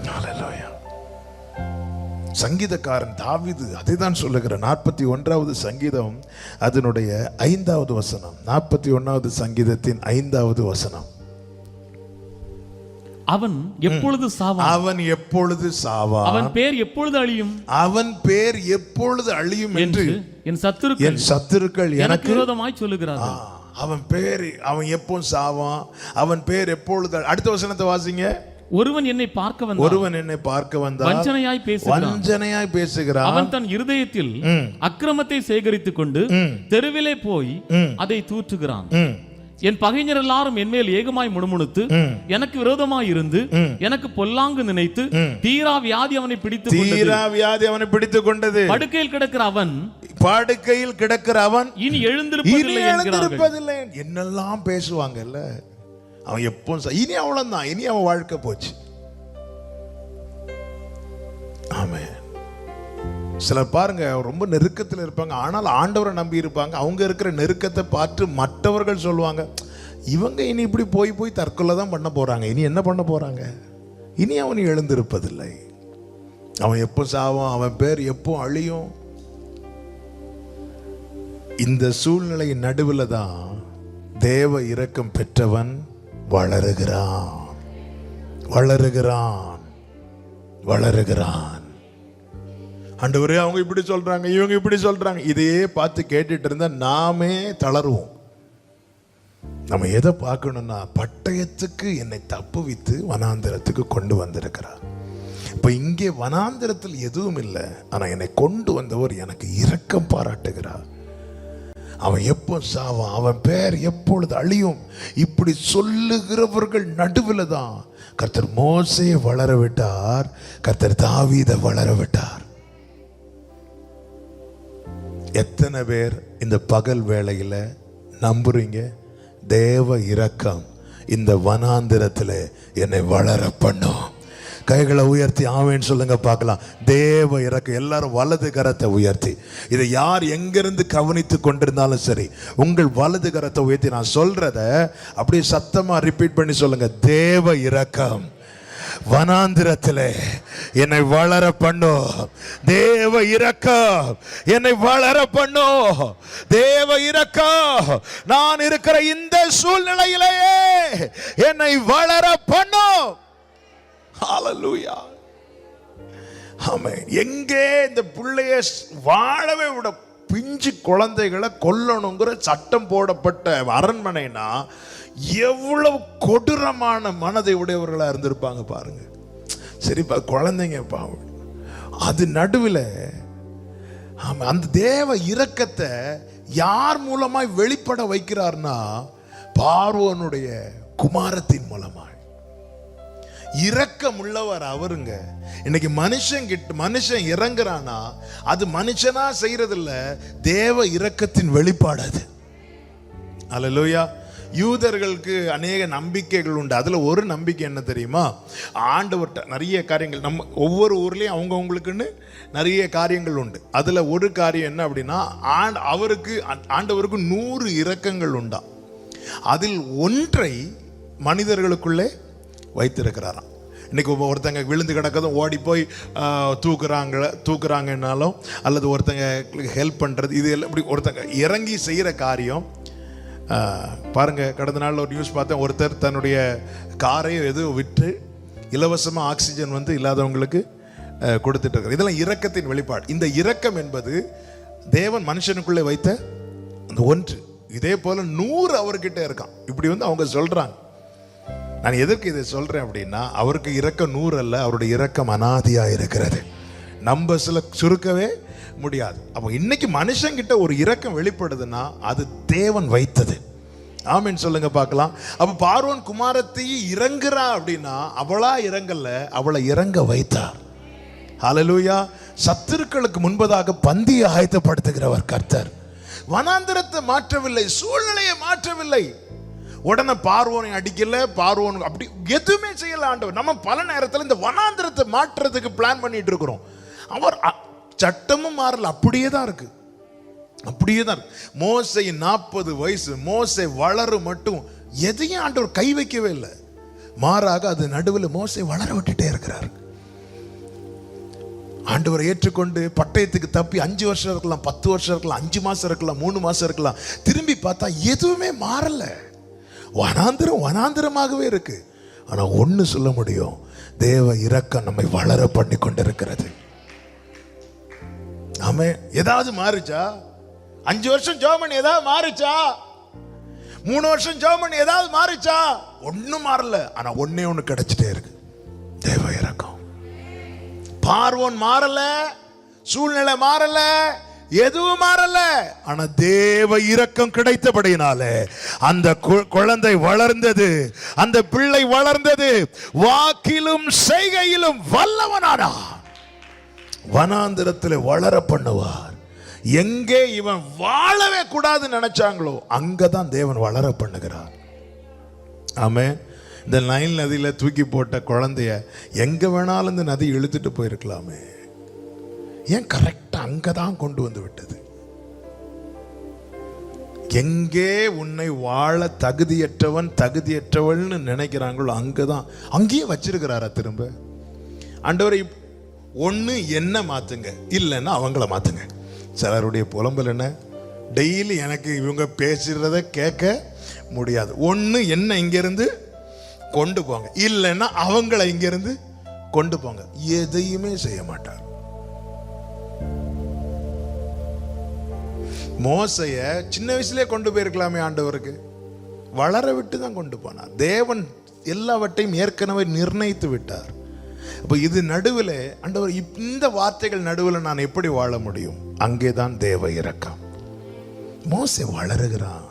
ஹல்லேலூயா. சங்கீதக்காரன் தாவீது அதைதான் சொல்லுகிறார். 41வது சங்கீதம் அதனுடைய 5வது வசனம். 41வது சங்கீதத்தின் 5வது வசனம். அவன் எப்பொழுது சாவான்? அவன் எப்பொழுது சாவான்? அவன் பேர் எப்பொழுது அழியும்? அவன் பேர் எப்பொழுது அழியும் என்று என் சத்துருக்கள் எனக்கு விரோதமாய் சொல்லுகிறார்கள். அவன் பேர், அவன் எப்போ சாவான், அவன் பேர் எப்பொழுது. அடுத்த வசனத்தை வாசிங்க. ஒருவன் என்னை பார்க்க வந்தான், வஞ்சனையாய் பேசுகிறான். அவன் தன் இருதயத்தில் அக்கிரமத்தை சேகரித்துக் கொண்டு தெருவிலே போய் அதை தூற்றுகிறான். என் பகைஞர் எல்லாரும் என் மேல் ஏகமாய் முணுமுணுத்து எனக்கு விரோதமாய் இருந்து எனக்கு பொல்லாங்கு நினைத்து தீரா வியாதி அவனை பிடித்து கொண்டது. படுக்கையில் கிடக்கிற அவன் இனி எழுந்திருப்பதில்லை. என்னெல்லாம் பேசுவாங்கல்ல, அவன் எப்போ இனி அவ்வளவுதான், இனி அவன் வாழ்க்கை போச்சு. ஆமென். சிலர் பாருங்க ரொம்ப நெருக்கத்தில் இருப்பாங்க, ஆனால் ஆண்டவரை நம்பி இருப்பாங்க. அவங்க இருக்கிற நெருக்கத்தை பார்த்து மற்றவர்கள் சொல்லுவாங்க, இவங்க இனி இப்படி போய் தற்கொலை தான் பண்ண போறாங்க, இனி என்ன பண்ண போறாங்க, இனி அவன் எழுந்திருப்பதில்லை. அவன் எப்போ சாவான், அவன் பேர் எப்போ அழியும். இந்த சூழ்நிலையின் நடுவில் தான் தேவ இரக்கம் பெற்றவன் வளருகிறான். ஆண்டவரே அவங்க இப்படி சொல்றாங்க, இவங்க இப்படி சொல்றாங்க, இதையே பார்த்து கேட்டுட்டு இருந்தா நாமே தளருவோம். நம்ம எதை பார்க்கணும்னா, பட்டயத்துக்கு என்னை தப்புவித்து வனாந்திரத்துக்கு கொண்டு வந்திருக்கிறார். இப்ப இங்கே வனாந்திரத்தில் எதுவும் இல்லை, ஆனா என்னை கொண்டு வந்தவர் எனக்கு இரக்கம் பாராட்டுகிறார். அவன் எப்போ சாவான், அவன் பேர் எப்பொழுது அழியும், இப்படி சொல்லுகிறவர்கள் நடுவில் தான் கர்த்தர் மோசேயை வளர விட்டார், கர்த்தர் தாவீதை வளர விட்டார். எத்தனை பேர் இந்த பகல் வேளையில நம்புறீங்க, தேவ இரக்கம் இந்த வனாந்திரத்தில் என்னை வளர பண்ணும்? கைகளை உயர்த்தி ஆமென் சொல்லுங்க பார்க்கலாம். தேவ இரக்கம். எல்லாரும் வலது கரத்தை உயர்த்தி, இதை யார் எங்கிருந்து கவனித்து கொண்டிருந்தாலும் சரி, உங்கள் வலது கரத்தை உயர்த்தி நான் சொல்றத அப்படியே சத்தமா ரிப்பீட் பண்ணி சொல்லுங்க. தேவ இரக்கம் வனாந்திரத்திலே என்னை வளர பண்ணும். தேவ இரக்கம் என்னை வளர பண்ணும். தேவ இரக்கம் நான் இருக்கிற இந்த சூழ்நிலையிலேயே என்னை வளர பண்ணும். ஹல்லேலூயா. ஆமென். எங்கே இந்த பிள்ளைய வாழவே பிஞ்சு குழந்தைகளை கொல்லணுங்கிற சட்டம் போடப்பட்ட அரண்மனைனா எவ்வளவு கொடூரமான மனதை உடையவர்களா இருந்திருப்பாங்க பாருங்க. சரிப்பா, குழந்தைங்க பாவம். அது நடுவில் அந்த தேவ இரக்கத்தை யார் மூலமாய் வெளிப்பட வைக்கிறார்னா பார்வோனுடைய குமாரத்தின் மூலமாய். இரக்கம் உள்ளவர் அவருங்க. இன்னைக்கு மனுஷன் இறங்குறானா அது மனுஷனா செய்யறதில்ல, தேவ இரக்கத்தின் வெளிப்பாடு அது. அல்லேலூயா. யூதர்களுக்கு அநேக நம்பிக்கைகள் உண்டு. அதுல ஒரு நம்பிக்கை என்ன தெரியுமா? ஆண்டவர்கிட்ட நிறைய காரியங்கள், நம்ம ஒவ்வொரு ஊர்லயும் அவங்கவுங்களுக்குன்னு நிறைய காரியங்கள் உண்டு. அதுல ஒரு காரியம் என்ன அப்படின்னா, ஆண்டவருக்கு 100 இரக்கங்கள் உண்டா. அதில் ஒன்றை மனிதர்களுக்குள்ளே வைத்திருக்கிறாராம். இன்னைக்கு ஒருத்தங்க விழுந்து கிடக்கதும் ஓடி போய் தூக்குறாங்கன்னாலும், அல்லது ஒருத்தங்க ஹெல்ப் பண்றது, இது எல்லாம் இப்படி ஒருத்தங்க இறங்கி செய்யற காரியம் பாருங்க. கடந்த நாள் ஒரு நியூஸ் பார்த்தேன். ஒருத்தர் தன்னுடைய காரையோ எதுவும் விற்று இலவசமாக ஆக்சிஜன் இல்லாதவங்களுக்கு கொடுத்துட்டு இருக்கார். இதெல்லாம் இரக்கத்தின் வெளிப்பாடு. இந்த இரக்கம் என்பது தேவன் மனுஷனுக்குள்ளே வைத்த அந்த ஒன்று. இதே போல 100 அவர்கிட்ட இருக்கான். இப்படி அவங்க சொல்றாங்க. நான் எதற்கு இதை சொல்றேன் அப்படின்னா, அவருக்கு இரக்கம் 100 அல்ல, அவருடைய இரக்கம் அனாதியா இருக்கிறது. நம்ம சுருக்கவே முடியாது. அப்போ இன்னைக்கு மனுஷங்கிட்ட ஒரு இரக்கம் வெளிப்படுதுன்னா அது தேவன் வைத்தது. ஆமென் சொல்லுங்க பார்க்கலாம். அப்ப பார்வோன் குமாரத்தி இறங்குறா அப்படின்னா அவளா இறங்கல, அவளை இறங்க வைத்தார். ஹல்லேலூயா. சத்துருக்களுக்கு முன்பதாக பந்தியை ஆயத்தப்படுத்துகிறவர் கர்த்தர். வனாந்தரத்தை மாற்றவில்லை, சூழ்நிலையை மாற்றவில்லை. உடனே பார்வோனை அடிக்கல, பார்வோன் அப்படி எதுவுமே செய்யல ஆண்டவர். நம்ம பல நேரத்தில் இந்த வனாந்தரத்தை மாற்றுறதுக்கு பிளான் பண்ணிட்டு இருக்கிறோம். அவர் சட்டமும் மாறல, அப்படியே தான் இருக்கு, அப்படியே தான் இருக்கு. மோசே 40 வயசு, மோசே வளர மட்டும் எதையும் ஆண்டவர் கை வைக்கவே இல்லை. மாறாக அது நடுவில் மோசே வளர விட்டுட்டே இருக்கிறார். ஆண்டவரை ஏற்றுக்கொண்டு பட்டயத்துக்கு தப்பி 5 வருஷம் இருக்கலாம், 10 வருஷம் இருக்கலாம், 5 மாசம் இருக்கலாம், 3 மாசம் இருக்கலாம். திரும்பி பார்த்தா எதுவுமே மாறல, வனாந்திரமாகவே இருக்கு. ஆனா ஒண்ணு சொல்ல முடியும், தேவ இரக்கம் நம்மை வளர பண்ணி கொண்டிருக்கிறது. ஆமே. ஏதாவது மாறுச்சா? 5 வருஷம் ஜெபம் பண்ணி ஏதாவது மாறுச்சா? 3 வருஷம் ஜெபம் பண்ணி ஏதாவது மாறுச்சா? ஒண்ணும் மாறல. ஆனா ஒண்ணே ஒண்ணு கிடைச்சிட்டே இருக்கு, தேவ இரக்கம். பார்வோன் மாறல, சூழ்நிலை மாறல, எதுவும் மாறல. ஆனா தேவ இரக்கம் கிடைத்தபடியினாலே அந்த குழந்தை வளர்ந்தது, அந்த பிள்ளை வளர்ந்தது, வாக்கிலும் செய்கையிலும் வல்லவனானா. வனாந்திரத்தில் வளர பண்ணுவார். எங்கே இவன் வாழவே கூடாதுன்னு நினைச்சாங்களோ அங்கதான் தேவன் வளர பண்ணுகிறார். ஆமென். இந்த நைல் நதியில தூக்கி போட்ட குழந்தைய எங்க வேணாலும் இந்த நதி இழுத்துட்டு போயிருக்கலாமே, ஏன் கரெக்டா அங்கதான் கொண்டு வந்து விட்டது? எங்கே உன்னை வாழ தகுதியற்றவன் நினைக்கிறாங்களோ அங்கதான், அங்கேயே வச்சிருக்கிறாரா திரும்ப ஆண்டவரை. ஒன்று என்ன மாத்துங்க, இல்லைன்னா அவங்கள மாத்துங்க. சிலருடைய புலம்பல் என்ன, டெய்லி எனக்கு இவங்க பேசுறத கேட்க முடியாது. ஒன்று என்ன இங்கிருந்து கொண்டு போங்க, இல்லைன்னா அவங்கள இங்கிருந்து கொண்டு போங்க. எதையுமே செய்ய மாட்டார். மோசைய சின்ன வயசுலேயே கொண்டு போயிருக்கலாமே, ஆண்டவருக்கு வளர விட்டு தான் கொண்டு போனார். தேவன் எல்லாவற்றையும் ஏற்கனவே நிர்ணயித்து விட்டார். அப்போ இது நடுவில் ஆண்டவர், இந்த வார்த்தைகள் நடுவில் நான் எப்படி வாழ முடியும்? அங்கேதான் தேவ இரக்கம். மோசே வளருகிறான்.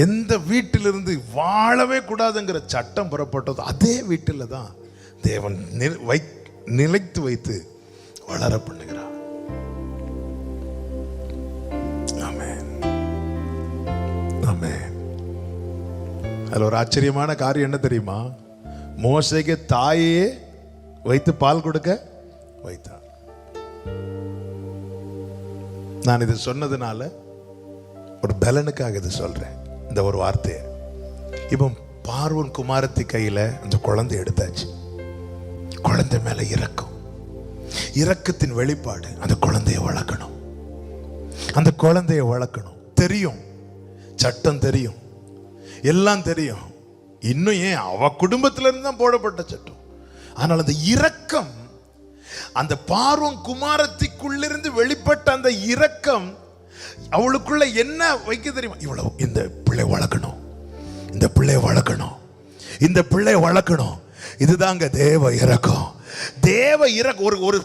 எந்த வீட்டிலிருந்து வாழவே கூடாதுங்கிற சட்டம் புறப்பட்டதோ அதே வீட்டில் தான் தேவன் நிலைத்து வைத்து வளர பண்ணுகிறார். ஆமென், ஆமென். அதுல ஒரு ஆச்சரியமான காரியம் என்ன தெரியுமா? மோசேக்கு தாயே வைத்து பால் கொடுக்க வைத்தார். நான் இது சொன்னதுனால ஒரு பலனுக்காக இது சொல்றேன், இந்த ஒரு வார்த்தையை. இப்போ பார்வோன் குமாரத்தி கையில அந்த குழந்தை எடுத்தாச்சு. குழந்தை மேல இரக்கம், இரக்கத்தின் வெளிப்பாடு. அந்த குழந்தைய வளர்க்கணும், அந்த குழந்தைய வளர்க்கணும். தெரியும், சட்டம் தெரியும், எல்லாம் தெரியும். இன்னும் ஏன் அவ குடும்பத்திலிருந்து தான் போடப்பட்ட சட்டம். ஆனால் அந்த இரக்கம் அந்த பார்வோன் குமாரத்திக்குள்ளிருந்து வெளிப்பட்ட அந்த இரக்கம் அவளுக்குள்ள என்ன வைக்க தெரியுமா? இவ்வளவு இந்த பிள்ளை வளர்க்கணும், இந்த பிள்ளையை வளர்க்கணும், இந்த பிள்ளையை வளர்க்கணும். இதுதாங்க தேவ இரக்கம். தேவ இரக்கம். ஒரு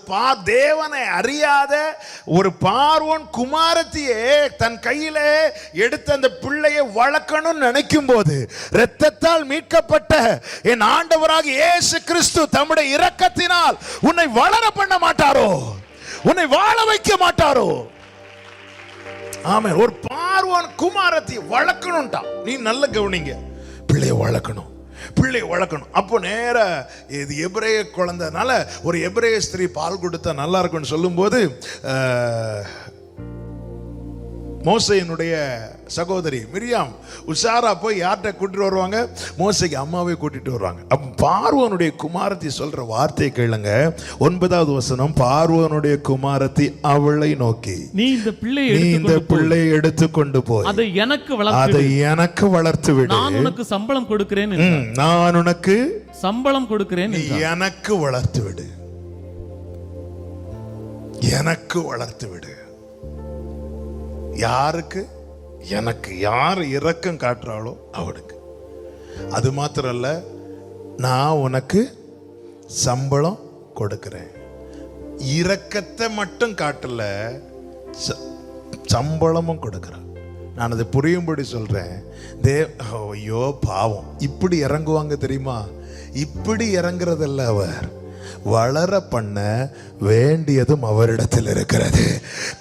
தேவனை அறியாத ஒரு பார்வோன் குமாரத்தியே தன் கையில எடுத்து அந்த பிள்ளையை வளர்க்கணும்னு நினைக்கும் போது, இரத்தத்தால் மீட்கப்பட்ட என் ஆண்டவராக இயேசு கிறிஸ்து தம்முடைய இரக்கத்தினால் உன்னை வளர பண்ண மாட்டாரோ? உன்னை வாழ வைக்க மாட்டாரோ? ஆமென். ஒரு பார்வோன் குமாரத்தி வளர்க்கணும்டா. நீ நல்ல கவனிங்க, பிள்ளையை வளர்க்கணும், பிள்ளையை வளர்க்கணும். அப்போ நேர இது எபிரேய குழந்தைனால ஒரு எபிரேய ஸ்திரீ பால் கொடுத்தா நல்லா இருக்கும்னு சொல்லும்போது, மோசையினுடைய சகோதரி மிரியாம் உஷாரா போய் யார்கிட்ட கூட்டிட்டு வருவாங்க? மோசைக்கு அம்மாவே கூட்டிட்டு வருவாங்க. அப்ப பார்வோனுடைய குமாரத்தி சொல்ற வார்த்தையை கேளுங்க. 9வது வசனம். பார்வோனுடைய குமாரத்தி அவளை நோக்கி, நீ இந்த பிள்ளையை எடுத்துக்கொண்டு போய் அதை எனக்கு வளர்த்து விடு, நான் உனக்கு சம்பளம் கொடுக்கிறேன், நான் உனக்கு சம்பளம் கொடுக்கிறேன், எனக்கு வளர்த்து விடு, எனக்கு வளர்த்து விடு. யாருக்கு? எனக்கு. யார் இரக்கம் காட்டுறாளோ அவனுக்கு. அது மாத்திரம் அல்ல, நான் உனக்கு சம்பளம் கொடுக்கிறேன். இரக்கத்தை மட்டும் காட்டல, சம்பளமும் கொடுக்கிறேன். நான் அதை புரியும்படி சொல்றேன். ஐயோ பாவம், இப்படி இறங்குவாங்க தெரியுமா? இப்படி இறங்குறதல்ல அவர், வளர பண்ண வேண்டியதும் அவரிடத்தில் இருக்கிறது.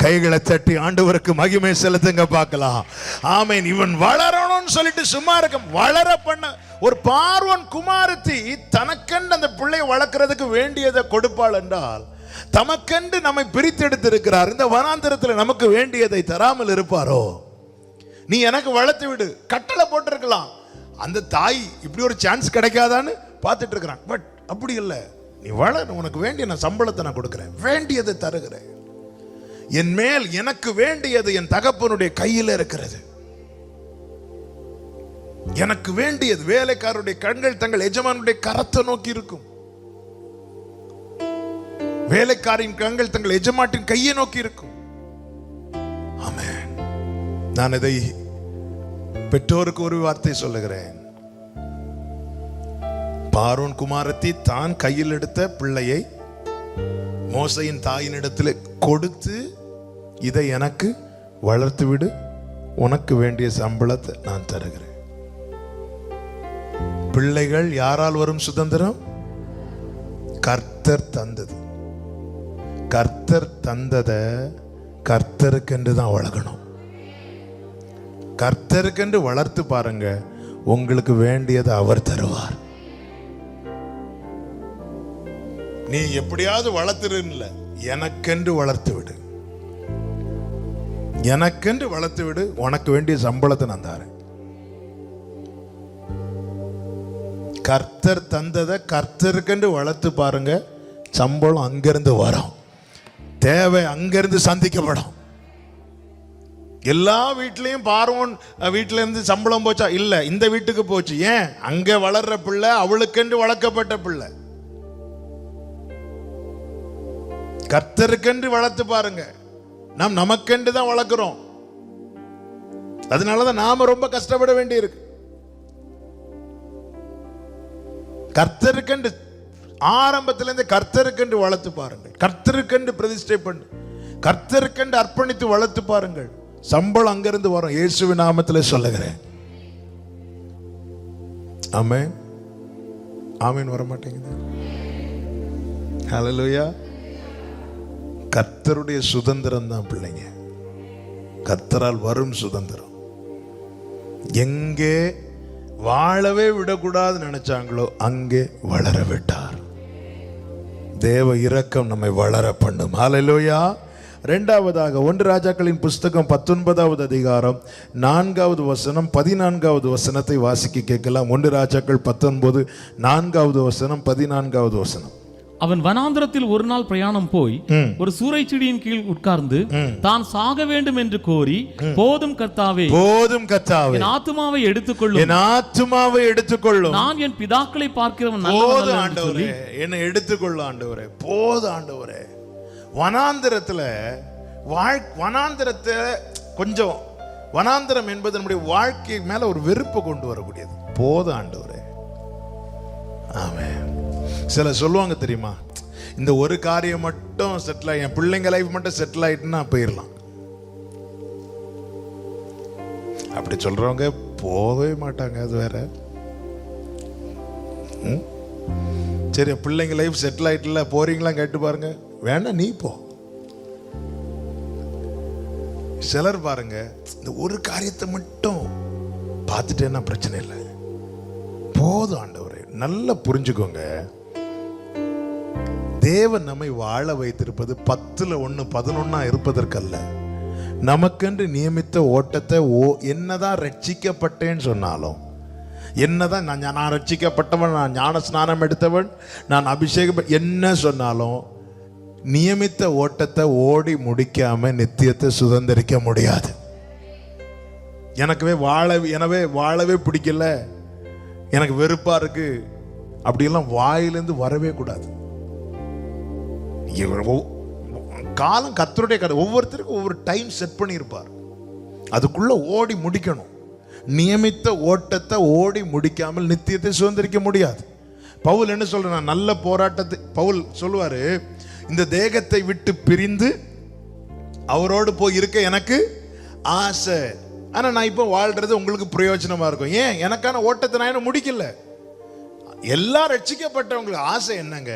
கைகளை தட்டி ஆண்டவருக்கு மகிமை செலுத்துங்க பார்க்கலாம். ஆமென். இவன் வளரணும்னு சொல்லிட்டு சும்மா இருக்க, வளர பண்ண. ஒரு பார்வோன் குமாரத்தி தனக்கென்று அந்த பிள்ளையை வளர்க்கறதுக்கு வேண்டியதை கொடுப்பாள் என்றால், தமக்கென்று நம்மை பிரித்தெடுத்து இருக்கிறார். இந்த வனாந்திரத்தில் நமக்கு வேண்டியதை தராமல் இருப்பாரோ? நீ எனக்கு வளர்த்து விடு, கட்டளை போட்டிருக்கலாம். அந்த தாய் இப்படி ஒரு சான்ஸ் கிடைக்காதான்னு பார்த்துட்டு இருக்கிறான். பட் அப்படி இல்லை. நீ வளர, உனக்கு வேண்டிய நான் சம்பளத்தை நான் கொடுக்கிறேன், வேண்டியதை தருகிறேன். என் மேல் எனக்கு வேண்டியது என் தகப்பனுடைய கையில் இருக்கிறது. எனக்கு வேண்டியது வேலைக்காரருடைய கண்கள் தங்கள் எஜமானுடைய கரத்தை நோக்கி இருக்கும். வேலைக்காரின் கண்கள் தங்கள் எஜமாட்டின் கையை நோக்கி இருக்கும். ஆமென். நான் இதை பெற்றோருக்கு ஒரு வார்த்தை சொல்லுகிறேன். பார்வோன் குமாரத்தி தான் கையில் எடுத்த பிள்ளையை மோசையின் தாயினிடத்தில் கொடுத்து, இதை எனக்கு வளர்த்து விடு, உனக்கு வேண்டிய சம்பளத்தை நான் தருகிறேன். பிள்ளைகள் யாரால் வரும் சுதந்திரம்? கர்த்தர் தந்தது. கர்த்தர் தந்ததை கர்த்தருக்கென்று தான் வளர்க்கணும். கர்த்தருக்கென்று வளர்த்து பாருங்க, உங்களுக்கு வேண்டியதை அவர் தருவார். நீ எப்படியாவது வளர்த்துருல, எனக்கென்று வளர்த்து விடு, எனக்கென்று வளர்த்து விடு, உனக்கு வேண்டிய சம்பளத்தை நான் தரேன். கர்த்தர் தந்ததை கர்த்தருக்கென்று வளர்த்து பாருங்க, சம்பளம் அங்கிருந்து வரும், தேவை அங்கிருந்து சந்திக்கப்படும். எல்லா வீட்லயும் பார்வோன் வீட்டுல இருந்து சம்பளம் போச்சா? இல்ல, இந்த வீட்டுக்கு போச்சு. ஏன்? அங்க வளர்ற பிள்ளை அவளுக்கென்று வளர்க்கப்பட்ட பிள்ளை. கர்த்தருக்கென்று வளர்த்து பாருங்க. நாம் நமக்கென்று தான் வளர்க்கிறோம். அதனாலதான் நாம ரொம்ப கஷ்டப்பட வேண்டி இருக்கு. கர்த்தருக்கென்று ஆரம்பத்திலிருந்து கர்த்தருக்கென்று வளர்த்து பாருங்கள். கர்த்தருக்கென்று பிரதிஷ்டை பண்ணு, கர்த்தருக்கென்று அர்ப்பணித்து வளர்த்து பாருங்கள். சம்பளம் அங்கிருந்து வரும். இயேசுவின் நாமத்தில் சொல்லுகிறேன். ஆமென். ஆமென். வர மாட்டேங்குது. ஹல்லேலூயா. கர்த்தருடைய சுதந்திரம் தான் பிள்ளைங்க. கர்த்தரால் வரும் சுதந்திரம். எங்கே வாழவே விடக்கூடாது நினைச்சாங்களோ அங்கே வளர விட்டார். தேவ இரக்கம் நம்மை வளர பண்ணும். ஹல்லேலூயா. இரண்டாவதாக 1 ராஜாக்களின் புஸ்தகம் 19வது அதிகாரம் 4வது வசனம் 14வது வசனத்தை வாசிக்க கேட்கலாம். 1 ராஜாக்கள் 19 4வது வசனம் 14வது வசனம். அவன் வனாந்தரத்தில் ஒரு நாள் பிரயாணம் போய் ஒரு சூறைச்செடியின் கீழ் உட்கார்ந்து தான் சாக வேண்டும் என்று கோரி, போதும் கர்த்தாவே, போதும் கர்த்தாவே, என் ஆத்துமாவை எடுத்துக்கொள்ளும், என் ஆத்துமாவை எடுத்துக்கொள்ளும், நான் என் பிதாக்களை பார்க்கிறவன் போதும் நல்லவன் என்று ஆண்டவரே, சொல்லி, என்னை எடுத்துக்கொள்ளும் ஆண்டவரே, போதும் ஆண்டவரே. வனாந்திரத்தை கொஞ்சம், வனாந்திரம் என்பது நம்முடைய வாழ்க்கை மேல ஒரு வெறுப்பை கொண்டு வரக்கூடியது. போதும் ஆண்டவரே. ஆமென். சில சொல்லுவாங்க தெரியுமா, இந்த ஒரு காரியம் மட்டும் செட்டில் ஆகி, என் பிள்ளைங்க லைஃப் மட்டும் செட்டில் ஆயிட்டுன்னா போயிடலாம். அப்படி சொல்றவங்க போகவே மாட்டாங்க. அது வேற. சரி, பிள்ளைங்க லைஃப் செட்டில் ஆயிட்டுல, போறீங்களா கேட்டு பாருங்க. வேணா நீ போ. சிலர் பாருங்க, இந்த ஒரு காரியத்தை மட்டும் பார்த்துட்டேன்னா பிரச்சனை இல்லை. போதும் ஆண்டவரே. நல்லா புரிஞ்சுக்கோங்க, தேவன் நம்மை வாழ வைத்திருப்பது 10ல் 1 11 இருப்பதற்கல்ல. நமக்கென்று நியமித்த ஓட்டத்தை என்னதான் ரட்சிக்கப்பட்டேன்னு சொன்னாலும், என்னதான் நான் ரட்சிக்கப்பட்டவன், நான் ஞான ஸ்நானம் எடுத்தவன், நான் அபிஷேகம் என்ன சொன்னாலும், நியமித்த ஓட்டத்தை ஓடி முடிக்காம நித்தியத்தை சுதந்திரிக்க முடியாது. எனவே வாழவே பிடிக்கல, எனக்கு வெறுப்பா இருக்கு, அப்படியெல்லாம் வாயிலிருந்து வரவே கூடாது. காலம் கர்த்தருடைய காலம். ஒவ்வொருத்தருக்கும் ஒவ்வொரு டைம் செட் பண்ணியிருப்பார். அதுக்குள்ள ஓடி முடிக்கணும். நியமித்த ஓட்டத்தை ஓடி முடிக்காமல் நித்தியத்தை சுதந்திரிக்க முடியாது. பவுல் என்ன சொல்ற, நல்ல போராட்டத்தை பவுல் சொல்லுவாரு, இந்த தேகத்தை விட்டு பிரிந்து அவரோடு போய் இருக்க எனக்கு ஆசை. ஆனா நான் இப்போ வாழ்றது உங்களுக்கு பிரயோஜனமா இருக்கும். ஏன்? எனக்கான ஓட்டத்தை நான் என்ன முடிக்கல. எல்லாம் ரட்சிக்கப்பட்டவங்களுக்கு ஆசை என்னங்க?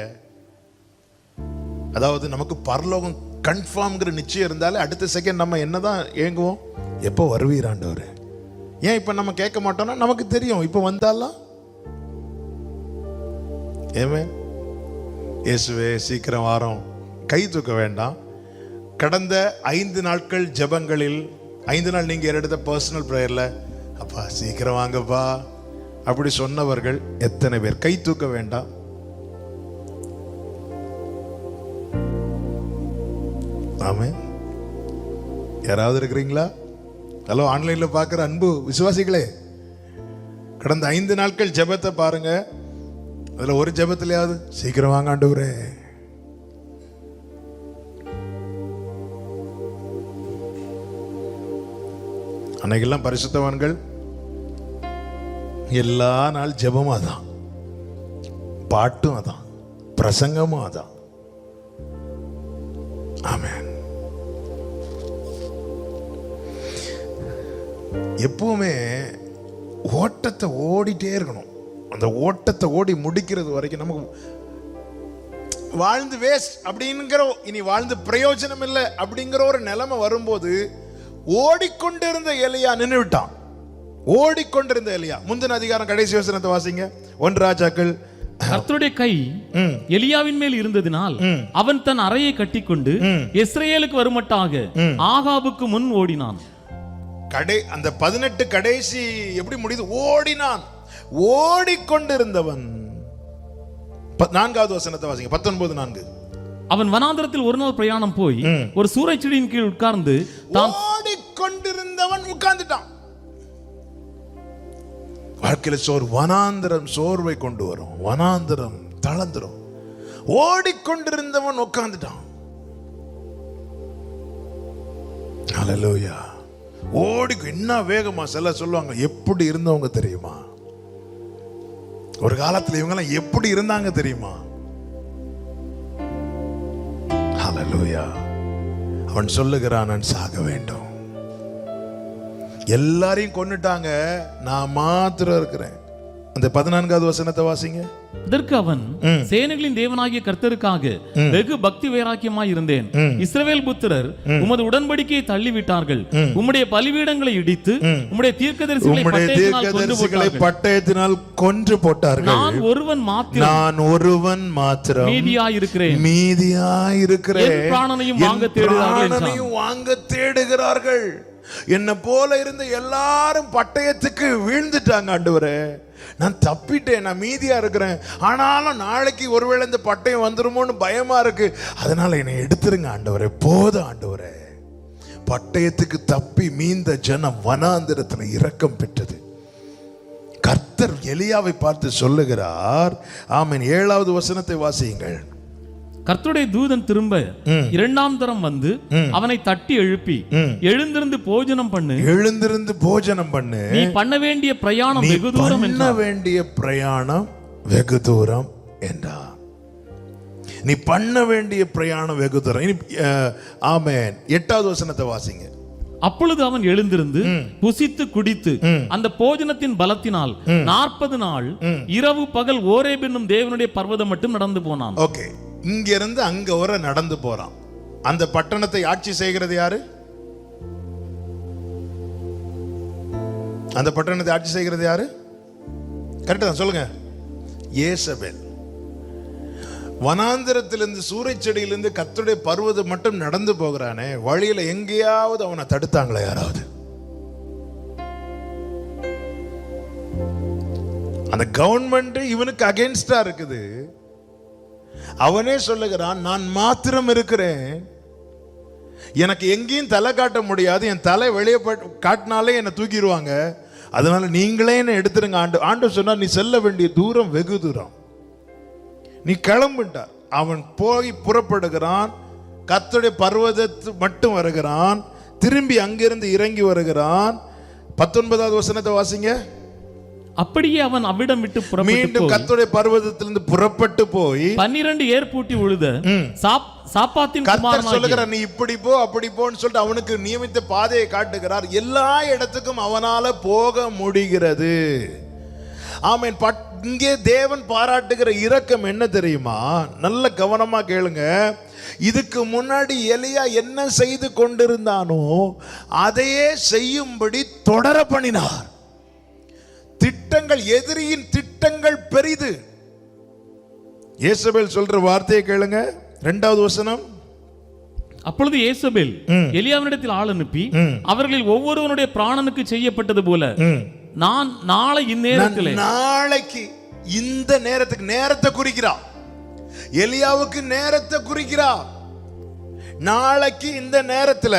அதாவது நமக்கு பரலோகம் கன்ஃபார்ம்ங்கிற நிச்சயம் இருந்தாலே அடுத்த செகண்ட் நம்ம என்னதான் ஏங்குவோம், எப்போ வருவீராண்டவர். ஏன் இப்ப நம்ம கேட்க மாட்டோம்னா நமக்கு தெரியும் இப்ப வந்தாலாம். ஏமே இயேசுவே சீக்கிரம் வாரோம். கை தூக்க வேண்டாம். கடந்த 5 நாட்கள் ஜெபங்களில் 5 நாள் நீங்க எடுத்த பர்சனல் பிரேயர்ல, அப்பா சீக்கிரம் வாங்கப்பா அப்படி சொன்னவர்கள் எத்தனை பேர்? கை தூக்க வேண்டாம். ஆமே. யாராவது இருக்கிறீங்களா? ஹலோ, ஆன்லைன்ல பார்க்குற அன்பு விசுவாசிகளே, கடந்த 5 நாட்கள் ஜெபத்தை பாருங்க. அதுல ஒரு ஜெபத்திலேயாவது சீக்கிரம் வாங்க ஆண்டவரே. அன்னைக்கெல்லாம் பரிசுத்தவான்கள் எல்லா நாள் ஜெபமும் அதான், பாட்டும் அதான், பிரசங்கமும் அதான். ஆமென். எப்பவுமே ஓட்டத்தை ஓடிட்டே இருக்கணும். அந்த ஓட்டத்தை ஓடி முடிக்கிறது வரைக்கும் நமக்கு வாழ்ந்து வேஸ்ட் அப்படிங்கிற, இனி வாழ்ந்து பிரயோஜனம் இல்லை அப்படிங்கிற ஒரு நிலைமை வரும்போது, ஓடிக்கொண்டிருந்த எலியா நின்று விட்டான். ஓடிக்கொண்டிருந்த எலியா. முந்தின அதிகாரம் கடைசி வசனத்தை வாசிங்க. 1 ராஜாக்கள். கர்த்தருடைய கை எலியாவின் மேல் இருந்ததினால் அவன் தன் அறையை கட்டிக்கொண்டு இஸ்ரவேலுக்கு வருமட்டாக ஆகாபுக்கு முன் ஓடினான். அந்த 18 கடைசி எப்படி முடியுது? ஓடினான். ஓடிக்கொண்டிருந்தவன். 4வது வசனத்தை வாசிங்க. 19:4. அவன் வனாந்தரத்தில் ஒரு நாள் பிரயாணம் போய் ஒரு சூறைச்செடியின் கீழ் உட்கார்ந்து ஓடிக்கொண்டிருந்தவன் உட்கார்ந்துட்டான். வாழ்க்கையில வனாந்தரம் சோர்வை கொண்டு வரும். வனாந்தரம் தளர்ந்துரும். ஓடிக்கொண்டிருந்தவன் உட்கார்ந்துட்டான். ஹல்லேலூயா. என்ன வேகமா சில சொல்லுவாங்க. எப்படி இருந்தவங்க தெரியுமா? ஒரு காலத்துல இவங்க எல்லாம் எப்படி இருந்தாங்க தெரியுமா? ஹல்லேலூயா. அவன் சொல்லுகிறான், நான் சாக வேண்டும். எல்லாரையும் கொன்னுட்டாங்க, நான் மாத்திரம் இருக்கிறேன். அந்த 14வது வசனத்தை வாசிங்க. அதற்கு அவன், சேனைகளின் தேவனாகிய கர்த்தருக்காக வெகு பக்தி வைராக்கியமாய் இருந்தேன். இஸ்ரவேல் புத்திரர் உமது உடன்படிக்கையை தள்ளிவிட்டார்கள். உம்முடைய பலிபீடங்களை இடித்து உம்முடைய தீர்க்கதரிசிகளை பட்டயத்தினால் கொன்று போட்டார்கள். நான் ஒருவன் மாத்திரம் மீதியாயிருக்கிறேன். பிராணனையும் வாங்க தேடுகிறார்கள். வாங்க தேடுகிறார்கள். என்ன போல இருந்த எல்லாரும் பட்டயத்துக்கு வீழ்ந்துட்டாங்க ஆண்டவரே. நான் தப்பிட்டேன், நான் மீதியா இருக்கிறேன். ஆனாலும் நாளைக்கு ஒருவேளை இந்த பட்டயம் வந்துருமோன்னு பயமா இருக்கு. அதனால என்னை எடுத்துருங்க ஆண்டவரே, போதும் ஆண்டவரே. பட்டயத்துக்கு தப்பி மீந்த ஜனம் வனாந்திரத்தில் இரக்கம் பெற்றது. கர்த்தர் எலியாவை பார்த்து சொல்லுகிறார். ஆமென். 7வது வசனத்தை வாசியுங்கள். கர்த்தருடைய தூதன் திரும்ப 2ஆம் தரம் வந்து அவனை தட்டி எழுப்பி, எழுந்திருந்து போஜனம் பண்ணு, எழுந்திருந்து போஜனம் பண்ணு, நீ பண்ண வேண்டிய பிரயாணம் வெகு தூரம், பண்ண வேண்டிய பிரயாணம் வெகு தூரம் என்றார். நீ பண்ண வேண்டிய பிரயாணம் வெகு தூரம். ஆமென். 8வது வசனத்தை வாசிங்க. அப்பொழுது அவன் எழுந்திருந்து புசித்து குடித்து அந்த போஜனத்தின் பலத்தினால் 40 நாள் இரவு பகல் ஓரேப் என்னும் தேவனுடைய பர்வதம் மட்டும் நடந்து போனான். ஓகே, இங்க இருந்து அங்க வர நடந்து போறான். அந்த பட்டணத்தை ஆட்சி செய்கிறது யாரு? அந்த பட்டணத்தை ஆட்சி செய்கிறது யாரு? கரெக்டா தான் சொல்லுங்க. யேசபேல். வனாந்திரத்திலிருந்து சூறைச்செடியிலிருந்து கர்த்தருடைய பர்வதம் மட்டும் நடந்து போகிறானே, வழியில எங்கேயாவது அவனை தடுத்தாங்களா யாராவது? அந்த கவர்மெண்ட் இவனுக்கு அகைன்ஸ்டா இருக்குது. அவனே சொல்லுகிறான், நான் மாத்திரம் இருக்கிறேன், எனக்கு எங்கேயும் தலை காட்ட முடியாது, என் தலை வெளியே காட்டினாலே என்னை தூக்கிடுவாங்க, அதனால நீங்களே என்னை எடுத்துருங்க. ஆண்டு சொன்னார், நீ செல்ல வேண்டிய தூரம் வெகு தூரம், நீ கிளம்பிட்டார். அவன் போய் புறப்படுகிறான், கர்த்தருடைய பர்வதத்து மட்டும் வருகிறான், திரும்பி அங்கிருந்து இறங்கி வருகிறான். 19வது வசனத்தை வாசிங்க. அப்படியே அவன் அவ்விடம் விட்டு மீண்டும் கர்த்தருடைய பர்வதத்திலிருந்து புறப்பட்டு போய் 12 ஏர்பூட்டி உழுத சாப்பாத்தின் கர்த்தர் சொல்லுகிறார், நீ இப்படி போ அப்படி போன்னு சொல்லிட்டு அவனுக்கு நியமித்த பாதையை காட்டுகிறார். எல்லா இடத்துக்கும் அவனால போக முடிகிறது. ஆமென். இங்கே தேவன் பாராட்டுகிற இரக்கம் என்ன தெரியுமா? நல்ல கவனமா கேளுங்க. இதுக்கு முன்னாடி எலியா என்ன செய்து கொண்டிருந்தானோ அதையே செய்யும்படி தொடர பண்ணினார். திட்டங்கள், எதிரியின் திட்டங்கள் பெரிது. யேசபேல் சொல்ற வார்த்தையை கேளுங்க. 2வது வசனம். அப்பொழுது யேசபேல் எலியாவினிடத்தில் ஆள் அனுப்பி, அவர்களில் ஒவ்வொருவனுடைய பிராணனுக்கு செய்யப்பட்டது போல நான் நாளை இந்நேரத்திலே, நாளைக்கு இந்த நேரத்துக்கு, நேரத்தை குறிக்கிறா, எலியாவுக்கு நேரத்தை குறிக்கிறா. நாளைக்கு இந்த நேரத்துல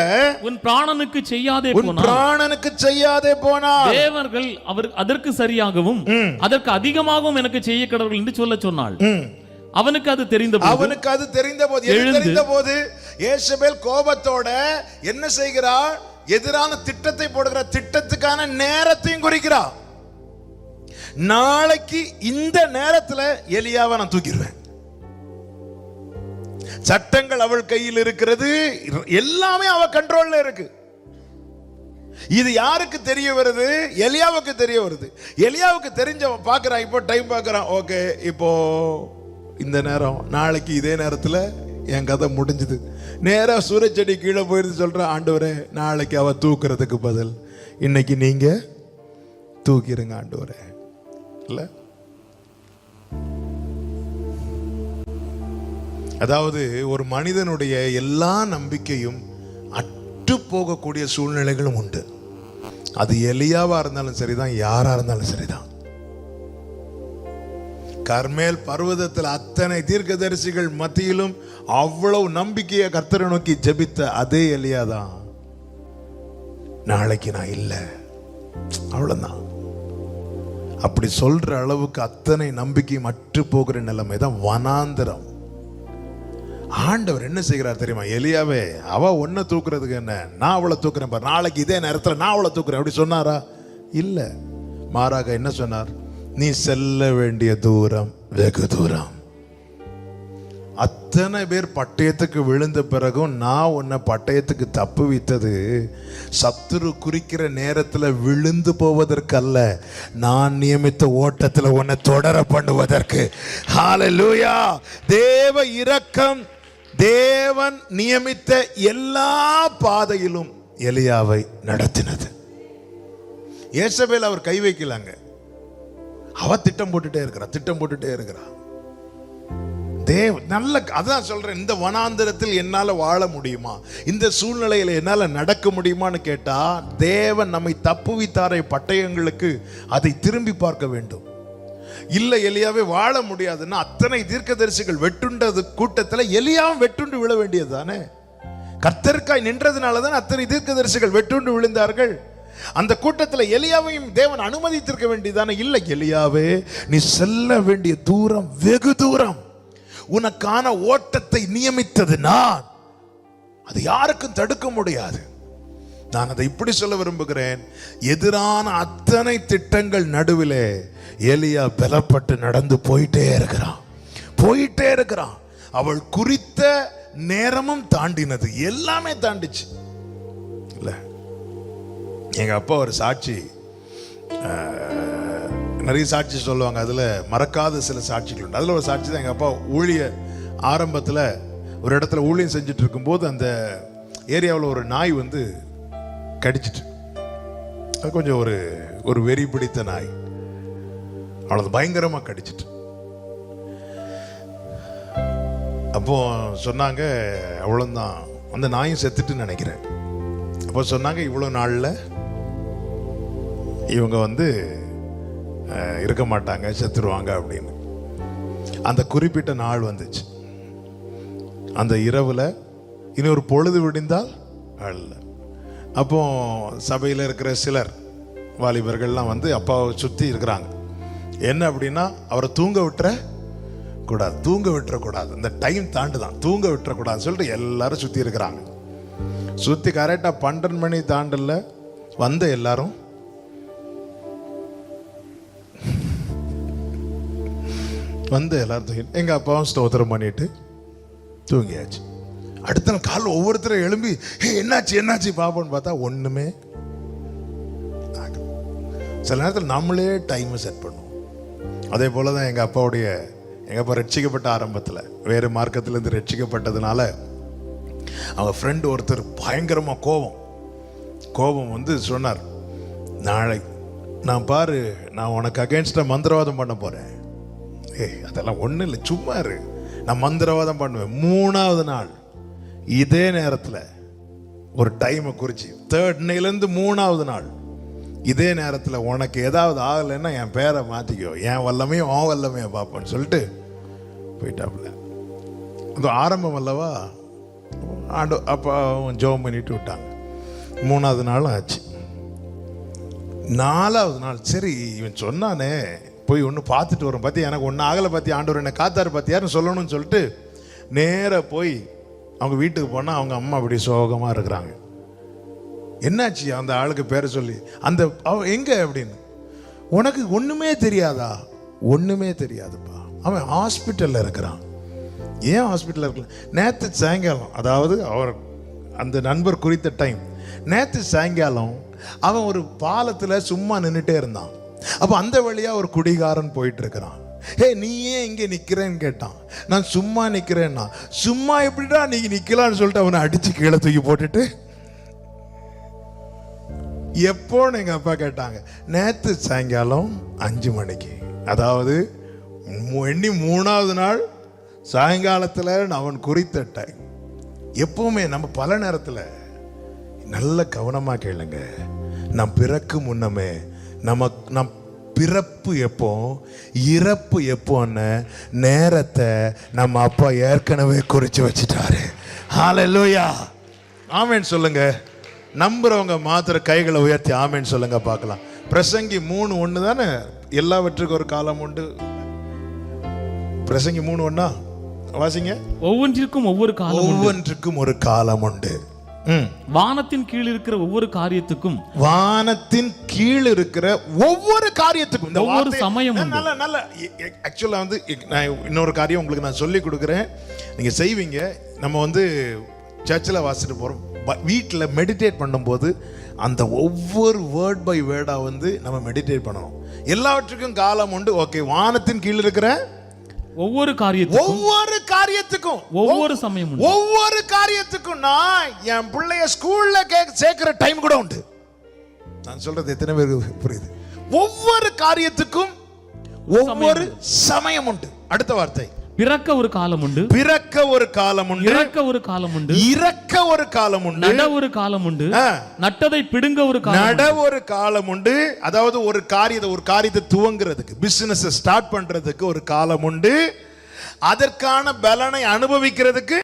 உன் பிராணனுக்கு செய்யாதே போனார், பிராணனுக்கு செய்யாதே போனார், தேவர்கள் அவர் அதற்கு சரியாகவும் அதற்கு அதிகமாகவும் எனக்கு செய்ய கடவுள் என்று சொல்ல சொன்னாள். அவனுக்கு அது தெரிந்த போது யேசபேல் கோபத்தோட என்ன செய்கிறார்? எதிரான திட்டத்தை போடுகிற, திட்டத்துக்கான நேரத்தையும் குறிக்கிறார். நாளைக்கு இந்த நேரத்துல எலியாவை நான் தூக்கிடுவேன். சட்டங்கள் அவள் கையில் இருக்கிறது, எல்லாமே அவ கண்ட்ரோல்ல இருக்கு. இது யாருக்கு தெரிய வருது? எலியாவுக்கு தெரிய வருது. எலியாவுக்கு தெரிஞ்ச பாக்குறான், இப்போ டைம் பாக்குறான். ஓகே, இப்போ இந்த நேரம், நாளைக்கு இதே நேரத்துல என் கதை முடிஞ்சது. நேரா சூரியச்செடி கீழே போயிருந்து சொல்றான், ஆண்டவரே நாளைக்கு அவ தூக்குறதுக்கு பதில் இன்னைக்கு நீங்க தூக்கிருங்க ஆண்டவரே. இல்ல, அதாவது ஒரு மனிதனுடைய எல்லா நம்பிக்கையும் அற்று போகக்கூடிய சூழ்நிலைகளும் உண்டு. அது எலியாவா இருந்தாலும் சரிதான், யாரா இருந்தாலும் சரிதான். கர்மேல் பர்வதத்தில் அத்தனை தீர்க்கதரிசிகள் மத்தியிலும் அவ்வளவு நம்பிக்கையை கர்த்தரை நோக்கி ஜெபித்த அதே எலியாதான் நாளைக்கு நான் இல்லை, அவ்வளவுதான். அப்படி சொல்ற அளவுக்கு அத்தனை நம்பிக்கையும் அற்று போகிற நிலைமை தான் வனாந்திரம். ஆண்டவர் என்ன செய்கிறார் தெரியுமா? எலியாவே, அவ ஒன்ன தூக்குறதுக்கு என்ன, நான் அவளை தூக்குறேன் பாரு, நாளைக்கு இதே நேரத்தில் நான் அவளை தூக்குறேன் அப்படி சொன்னாரா? இல்ல, மாறாக என்ன சொன்னார்? நீ செல்ல வேண்டிய தூரம் வெகு தூரம். அத்தனை பேர் பட்டயத்துக்கு விழுந்த பிறகும் நான் உன்னை பட்டயத்துக்கு தப்பு வைத்தது சத்துரு குறிக்கிற நேரத்தில் விழுந்து போவதற்கு அல்ல, நான் நியமித்த ஓட்டத்தில் உன்னை தொடர பண்ணுவதற்கு. ஹல்லேலூயா! தேவ இரக்கம் தேவன் நியமித்த எல்லா பாதையிலும் எலியாவை நடத்தினது. யேசபேல் அவர் கை வைக்கலாங்க, அவ திட்டம் போட்டுட்டே இருக்கிறா. நல்ல அதான் சொல்றேன், இந்த வனாந்திரத்தில் என்னால வாழ முடியுமா, இந்த சூழ்நிலையில என்னால நடக்க முடியுமான்னு கேட்டா, தேவன் நம்மை தப்புவித்தாரை பட்டயங்களுக்கு அதை திரும்பி பார்க்க வேண்டும். இல்ல எலியாவே வாழ முடியாதுன்னா அத்தனை தீர்க்கதரிசிகள் வெட்டுண்டது கூட்டத்துல எலியாவும் வெட்டுண்டு விழ வேண்டியது தானே. கர்த்தருக்காய் நின்றதுனாலதான் அத்தனை தீர்க்கதரிசிகள் வெட்டுண்டு விழுந்தார்கள். அந்த கூட்டத்துல எலியாவையும் தேவன் அனுமதித்திருக்க வேண்டியதானே. இல்லை, எலியாவே நீ செல்ல வேண்டிய தூரம் வெகு தூரம், உனக்கான ஓட்டத்தை நியமித்தது நான், அது யாருக்கும் தடுக்க முடியாது. நான் அதை இப்படி சொல்ல விரும்புகிறேன், எதிரான அத்தனை திட்டங்கள் நடுவிலே எலியா பலப்பட்டு நடந்து போயிட்டே இருக்கிறான். அவள் குறித்த நேரமும் தாண்டினது, எல்லாமே தாண்டிச்சு. இல்ல, எங்க அப்பா ஒரு சாட்சி, நிறைய சாட்சி சொல்லுவாங்க, அதுல மறக்காத சில சாட்சிகள் உண்டு. அதுல ஒரு சாட்சி தான், எங்க அப்பா ஊழிய ஆரம்பத்துல ஒரு இடத்துல ஊழியம் செஞ்சுட்டு இருக்கும்போது அந்த ஏரியாவில் ஒரு நாய் வந்து கடிச்சிட்டு, அது கொஞ்சம் ஒரு வெறி பிடித்த நாய், அவ்வளவு பயங்கரமா கடிச்சிட்டு. அப்போ சொன்னாங்க, அவ்வளவுதான், அந்த நாயும் செத்துட்டு நினைக்கிறேன். அப்போ சொன்னாங்க, இவ்வளவு நாள்ல இவங்க வந்து இருக்க மாட்டாங்க, செத்துருவாங்க அப்படின்னு. அந்த குறிப்பிட்ட நாள் வந்துச்சு. அந்த இரவுல இன்னொரு பொழுது விடிந்தால் அல்ல. அப்போ சபையில் இருக்கிற சிலர் வாலிபர்கள்லாம் வந்து அப்பாவை சுற்றி இருக்கிறாங்க. என்ன அப்படின்னா, அவரை தூங்க விட்டுறக்கூடாது, அந்த டைம் தாண்டுதான், தூங்க விட்டுறக்கூடாதுன்னு சொல்லிட்டு எல்லாரும் சுற்றி இருக்கிறாங்க. சுற்றி கரெக்டாக 12 மணி தாண்டல வந்த எல்லாரும் தூங்கி, எங்கள் அப்பாவும் ஸ்தோத்திரம் பண்ணிட்டு தூங்கியாச்சு. அடுத்த நாள் காலையில் ஒவ்வொருத்தரும் எழும்பி என்னாச்சு பாப்போன்னு பார்த்தா ஒன்றுமே. சில நேரத்தில் நம்மளே டைமை செட் பண்ணுவோம். அதே போல தான் எங்கள் அப்பா ரட்சிக்கப்பட்ட ஆரம்பத்தில் வேறு மார்க்கத்திலேருந்து ரட்சிக்கப்பட்டதுனால அவங்க ஃப்ரெண்டு ஒருத்தர் பயங்கரமாக கோபம் வந்து சொன்னார், நாளைக்கு நான் உனக்கு அகேன்ஸ்டாக மந்திரவாதம் பண்ண போகிறேன். அதெல்லாம் ஒன்றும் இல்லை, சும்மா இரு, நான் மந்திரவாதம் பண்ணுவேன். 3வது நாள் இதே நேரத்தில் ஒரு டைமை குறிச்சு, 3rd டேலேருந்து 3வது நாள் இதே நேரத்தில் உனக்கு ஏதாவது ஆகலைன்னா என் பேரை மாற்றிக்கோ, என் வல்லமையும் உன் வல்லமையை பார்ப்பேன்னு சொல்லிட்டு போயிட்டாப்புல. அது ஆரம்பம் அல்லவா, அப்போ ஜெபம் பண்ணிட்டு விட்டாங்க. 3வது நாளும் ஆச்சு. 4வது நாள் சரி இவன் சொன்னானே, போய் ஒன்று பார்த்துட்டு வரும், பார்த்தி எனக்கு ஒன்றும் ஆகலை, பார்த்தி ஆண்டவர் என்னை காத்தாரு பார்த்தியாருன்னு சொல்லணும்னு சொல்லிட்டு நேராக போய் அவங்க வீட்டுக்கு போனால் அவங்க அம்மா அப்படி சோகமாக இருக்கிறாங்க. என்னாச்சு அந்த ஆளுக்கு பேரை சொல்லி, எங்க அப்படின்னு, உனக்கு ஒன்றுமே தெரியாதா? ஒன்றுமே தெரியாதுப்பா, அவன் ஹாஸ்பிட்டலில் இருக்கிறான். ஏன் ஹாஸ்பிட்டலில் இருக்கலாம்? நேற்று சாயங்காலம், அதாவது அவர் அந்த நண்பர் குறித்த டைம், நேற்று சாயங்காலம் அவன் ஒரு பாலத்தில் சும்மா நின்றுட்டே இருந்தான். அப்போ அந்த வழியா ஒரு குடிகாரன் போயிட்டு இருக்கிறான். நீ ஏன் இங்கே நிற்கிறேன்னு கேட்டான். நான் சும்மா நிற்கிறேன்னா, சும்மா எப்படிடா நீ நிற்கலான்னு சொல்லிட்டு அவனை அடிச்சு கீழே தூக்கி போட்டுட்டு, எப்போன்னு எங்கள் அப்பா கேட்டாங்க. நேற்று சாயங்காலம் 5 மணிக்கு, அதாவது எண்ணி 3வது நாள் சாயங்காலத்தில் அவன் குறித்த டைம். எப்பவுமே நம்ம பல நேரத்தில் நல்ல கவனமாக கேளுங்க, நம் பிறக்கு முன்னமே நம் பிறப்பு எப்போ இறப்பு எப்போன்னு நேரத்தை நம்ம அப்பா ஏற்கனவே குறித்து வச்சுட்டாரு. ஹல்லேலூயா, ஆமென் சொல்லுங்க. நம்புறவங்க மாத்திர கைகளை உயர்த்தி ஆமென் சொல்லுங்க பார்க்கலாம். பிரசங்கி 3:1 தானே, எல்லாவற்றுக்கும் ஒரு காலம் உண்டு. பிரசங்கி 3:1 வாசிங்க. ஒவ்வொன்றிற்கும் ஒரு காலம் உண்டு. வானத்தின் கீழ் இருக்கிற ஒவ்வொரு காரியத்துக்கும் இந்த ஒவ்வொரு சமயம் நல்ல ஆக்சுவலா வந்து நான் இன்னொரு காரியம் உங்களுக்கு நான் சொல்லி கொடுக்குறேன், நீங்க செய்வீங்க. நம்ம வந்து சர்ச்சில் வாசிட்டு போறோம், வீட்டில் மெடிடேட் பண்ணும்போது அந்த ஒவ்வொரு வேர்ட் பை வேர்டா வந்து நம்ம மெடிடேட் பண்ணணும். எல்லாவற்றுக்கும் காலம் உண்டு. ஓகே, வானத்தின் கீழ் இருக்கிற ஒவ்வொரு காரியத்துக்கும் ஒவ்வொரு சமயம், ஒவ்வொரு காரியத்துக்கும். நான் என் பிள்ளைய ஸ்கூல்ல சேர்க்கிற டைம் கூட உண்டு. நான் சொல்றது எத்தனை பேருக்கு புரியுது? ஒவ்வொரு காரியத்துக்கும் ஒவ்வொரு சமயம் உண்டு. அடுத்த வார்த்தை, பிறக்க ஒரு காலம் உண்டு, பிறக்க ஒரு காலம் உண்டு, இறக்க ஒரு காலம் உண்டு, இறக்க ஒரு காலம் உண்டு, நட ஒரு காலம் உண்டு, நட்டதை பிடுங்க ஒரு காலம் நட ஒரு காலம் உண்டு. அதாவது ஒரு காரியத்தை துவங்குறதுக்கு, பிசினஸ் ஸ்டார்ட் பண்றதுக்கு ஒரு காலம் உண்டு, அதற்கான பலனை அனுபவிக்கிறதுக்கு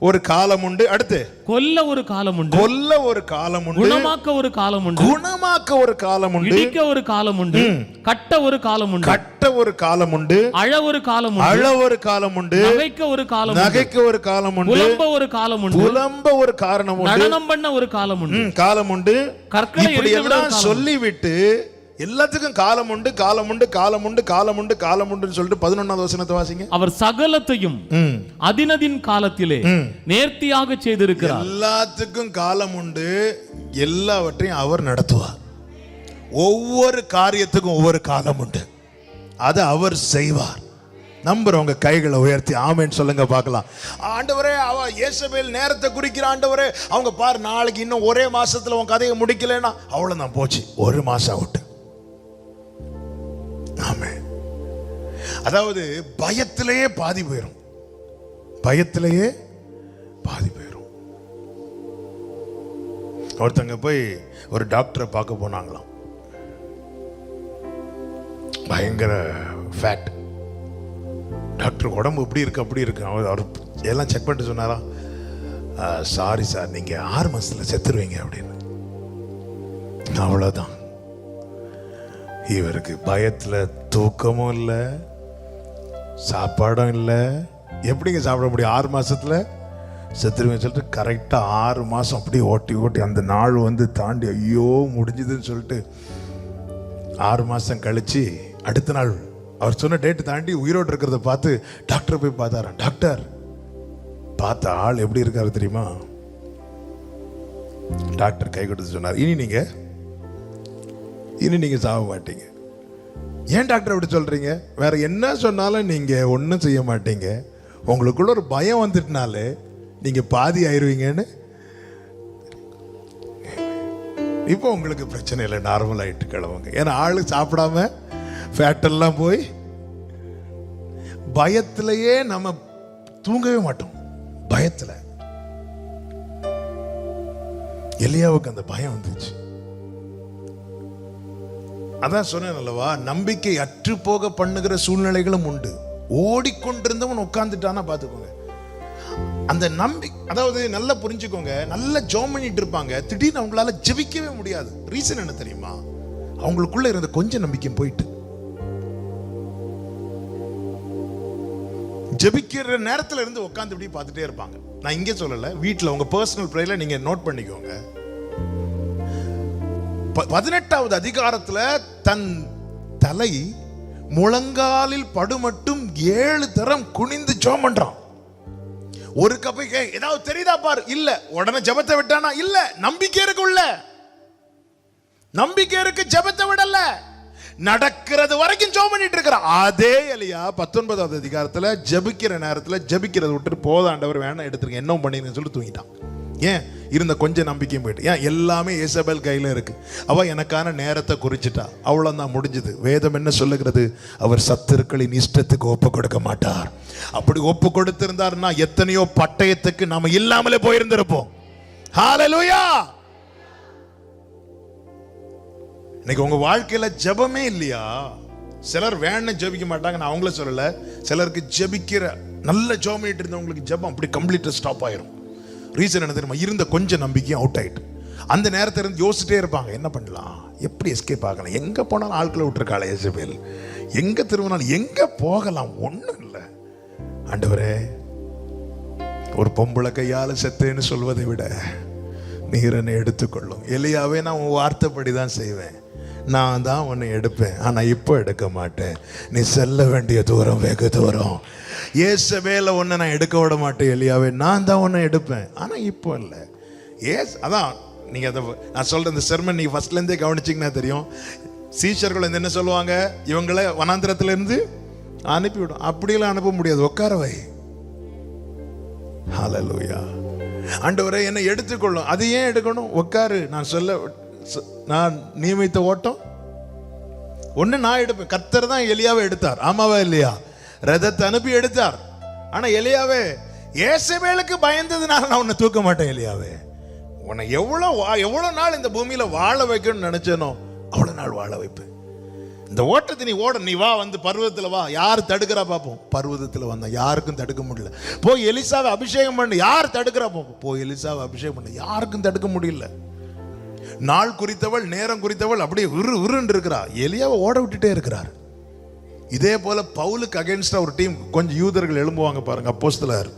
ஒரு காலம் உண்டு. அடுத்து கொல்ல ஒரு காலம் உண்டு, கொல்ல ஒரு காலம் உண்டு, குணமாக்க ஒரு காலம் உண்டு, குணமாக்க ஒரு காலம் உண்டு, இடிக்க ஒரு காலம் உண்டு, கட்ட ஒரு காலம் உண்டு, கட்ட ஒரு காலம் உண்டு, அழ ஒரு காலம் உண்டு, அழ ஒரு காலம் உண்டு, நகைக்க ஒரு காலம் உண்டு, நகைக்க ஒரு காலம் உண்டு, புலம்ப ஒரு காலம் உண்டு, புலம்ப ஒரு காரணம் உண்டு, நடனம் பண்ண ஒரு காலம் உண்டு, காலம் உண்டு. கற்களை இப்படி எறிய ஒரு எல்லாம் காலம் சொல்லிவிட்டு எல்லாத்துக்கும் காலம் உண்டு, காலம் உண்டு, காலம் உண்டு, காலம் உண்டு, காலம் உண்டுன்னு சொல்லிட்டு 11வது வசனத்தை வாசிங்க. அவர் சகலத்தையும் அதினதின் காலத்திலே நேர்த்தியாக செய்திருக்கிறார். எல்லாத்துக்கும் காலம் உண்டு, எல்லாவற்றையும் அவர் நடத்துவார். ஒவ்வொரு காரியத்துக்கும் ஒவ்வொரு காலம் உண்டு, அதை அவர் செய்வார். நம்புறவங்க கைகளை உயர்த்தி ஆமென் சொல்லுங்க பார்க்கலாம். ஆண்டவரே, அவ இயேசபேல் நேரத்தை குறிக்கிற ஆண்டவரே, அவங்க பாரு நாளைக்கு இன்னும் ஒரே மாசத்துல உன் கதையை முடிக்கலன்னா அவ்வளவுதான், போச்சு, ஒரு மாசம் அவுட்டு. ஆமென். அதாவது பயத்திலேயே பாதி போயிடும், பயத்திலேயே பாதி போயிடும். ஒருத்தங்க போய் ஒரு டாக்டரை பார்க்க போனாங்களாம். பயங்கர ஃபேட். டாக்டர் உடம்பு இப்படி இருக்கு அப்படி இருக்கு. அவர் எல்லாம் செக் பண்ணிட்டு சொன்னாரா, சாரி சார், நீங்க 6 மாசத்துல செத்துருவீங்க அப்படின்னு. அவ்வளவுதான். இவருக்கு பயத்துல தூக்கமும் இல்லை, சாப்பாடும் இல்லை. எப்படிங்க சாப்பிட முடியும்? 6 மாசத்துல செத்துருவேன்னு சொல்லிட்டு கரெக்டா 6 மாசம் அப்படியே ஓட்டி ஓட்டி அந்த நாள் வந்து தாண்டி ஐயோ முடிஞ்சதுன்னு சொல்லிட்டு 6 மாசம் கழிச்சு அடுத்த நாள் அவர் சொன்ன டேட்டு தாண்டி உயிரோடு இருக்கிறத பார்த்து டாக்டர் போய் பார்த்தாராம். டாக்டர் பார்த்த ஆள் எப்படி இருக்காரு தெரியுமா? டாக்டர் கை கொடுத்து சொன்னார், இனி நீங்க சாக மாட்டீங்க. ஏன் டாக்டர் அப்படி சொல்றீங்க? வேற என்ன சொன்னாலும் நீங்க ஒன்றும் செய்ய மாட்டீங்க, உங்களுக்குள்ள ஒரு பயம் வந்துட்டுனாலே நீங்க பாதி ஆயிருவீங்கன்னு. இப்போ உங்களுக்கு பிரச்சனை இல்லை, நார்மல் ஆயிட்டு கிளம்புங்க. ஏன்னா ஆளு சாப்பிடாம ஃபேட் எல்லாம் போய் பயத்திலேயே நம்ம தூங்கவே மாட்டோம். பயத்துல எலியாவுக்கு அந்த பயம் வந்துச்சு. அதான் சொன்னேன் அல்லவா, நம்பிக்கை அற்று போக பண்ணுகிற சூழ்நிலைகளும் உண்டு. ஓடிக்கொண்டிருந்தவன் உட்கார்ந்துட்டானா பாத்துக்கோங்க. அந்த அதாவது நல்லா புரிஞ்சுக்கோங்க. நல்லா ஜெபம் பண்ணிட்டு இருப்பாங்க, திடீர்னு அவங்களால ஜெபிக்கவே முடியாது. ரீசன் என்ன தெரியுமா? அவங்களுக்குள்ள இருந்த கொஞ்சம் நம்பிக்கை போயிட்டு. ஜெபிக்கிற நேரத்துல இருந்து உட்கார்ந்து இப்படி பார்த்துட்டே இருப்பாங்க. நான் இங்கே சொல்லல, வீட்டுல உங்க பர்சனல் பிரேயர்ல நீங்க நோட் பண்ணிக்கோங்க. 18வது அதிகாரத்துல தன் தலை முழங்காலில் படுமட்டும் 7 தரம் குனிந்து ஜெபம் பண்றான். ஒரு கப்பைக்கு ஏதாவது தெரியுதா பாரு, இல்ல. உடனே ஜெபத்தை விட்டானா? இல்ல. நம்பிக்கை இருக்கு, உள்ள நம்பிக்கை இருக்கு, ஜெபத்தை விடல. நடக்கிறது வரைக்கும் ஜெபம் பண்ணிட்டு இருக்கிறான். அதே எலியா 19வது அதிகாரத்துல ஜெபிக்கிற நேரத்துல ஜெபிக்கிறத விட்டு போதாண்டவர் வேணா எடுத்துருங்க, என்ன பண்ணிருங்க சொல்லி தூங்கிட்டான். ஏன்? இருந்த கொஞ்சம் நம்பிக்கையும் போயிட்டு. ஏன்? எல்லாமே இயேசபேல் கையில இருக்கு. அவ எனக்கான நேரத்தை குறிச்சிட்டா, அவ்வளவுதான், முடிஞ்சது. வேதம் என்ன சொல்லுகிறது? அவர் சத்துருக்களின் இஷ்டத்துக்கு ஒப்பு கொடுக்க மாட்டார். அப்படி ஒப்பு கொடுத்திருந்தார்னா எத்தனையோ பட்டயத்துக்கு நாம இல்லாமலே போயிருந்திருப்போம். ஹல்லேலூயா. இன்னைக்கு உங்க வாழ்க்கையில ஜெபமே இல்லையா? சிலர் வேணும் ஜெபிக்க மாட்டாங்க, நான் அவங்கள சொல்லல. சிலருக்கு ஜெபிக்கிற நல்ல ஜெபம் பண்ணிட்டு இருந்தவங்களுக்கு ஜெபம் அப்படி கம்ப்ளீட்டா ஸ்டாப் ஆயிரும். ரீசன் என்ன தெரியுமா? இருந்த கொஞ்சம் நம்பிக்கையும் அவுட் ஆயிட்டு. அந்த நேரத்தை இருந்து யோசிச்சுட்டே இருப்பாங்க, என்ன பண்ணலாம், எப்படி எஸ்கேப் ஆகலாம், எங்க போனாலும் ஆட்களை விட்டுருக்காளே இயேசபேல், எங்க திரும்பினாலும் எங்க போகலாம், ஒண்ணும் இல்லை. ஆண்டவரே, ஒரு பொம்பளை கையால செத்தேன்னு சொல்வதை விட நீர் என்னை எடுத்துக்கொள்ளும். எலியாவே, நான் உன் வார்த்தைப்படி தான் செய்வேன், நான் தான் உன்னை எடுப்பேன், ஆனா இப்போ எடுக்க மாட்டேன். நீ செல்ல வேண்டிய தூரம் வெகு தூரம். இயேசபேல உன்னை நான் எடுக்க விட மாட்டேன் எலியாவே, நான் தான் உன்னை எடுப்பேன், ஆனா இப்போ இல்லை. அதான் நீங்க அதை நான் சொல்ற இந்த செர்மன் நீங்க ஃபர்ஸ்ட்ல இருந்தே கவனிச்சீங்கன்னா தெரியும். சீஷர்கள் என்ன சொல்லுவாங்க? இவங்களை வனாந்திரத்துல இருந்து அனுப்பிவிடும். அப்படியெல்லாம் அனுப்ப முடியாது, உட்கார வை. ஹல்லேலூயா. ஆண்டவரே, என்னை எடுத்துக்கொள்ளும். அது ஏன் எடுக்கணும்? உட்காரு, நான் நியமித்த ஓட்டம் ஒண்ணு நான் எடுப்பேன். கர்த்தர் தான் எலியாவை எடுத்தார், ஆமாவா இல்லையா? ரதத்தை அனுப்பி எடுத்தார். ஆனா எலியாவே, ஏசபேலுக்கு பயந்ததுனால நான் உன்னை தூக்க மாட்டேன் எலியாவே. உன்னை எவ்வளவு நாள் இந்த பூமியில வாழ வைக்கணும்னு நினைச்சேனோ அவ்வளவு நாள் வாழ வைப்பேன். இந்த ஓட்டத்தை நீ ஓட, நீ வா, வந்து பர்வதத்துல வா. யார் தடுக்கிறா பார்ப்போம். பர்வதத்துல வந்தா யாருக்கும் தடுக்க முடியல. போய் எலிசாவை அபிஷேகம் பண்ணு, யார் தடுக்கிறா பார்ப்போம். போய் எலிசாவை அபிஷேகம் பண்ணு, யாருக்கும் தடுக்க முடியல. நாள் குறித்தவள், நேரம் குறித்தவள், அப்படியே உருன்னு இருக்கிறா. எலியாவை ஓட விட்டுட்டே இருக்கிறார். இதே போல பவுலுக்கு அகைன்ஸ்டா ஒரு டீம் கொஞ்சம் யூதர்கள் எழும்புவாங்க பாருங்க. அப்போஸ்தலர்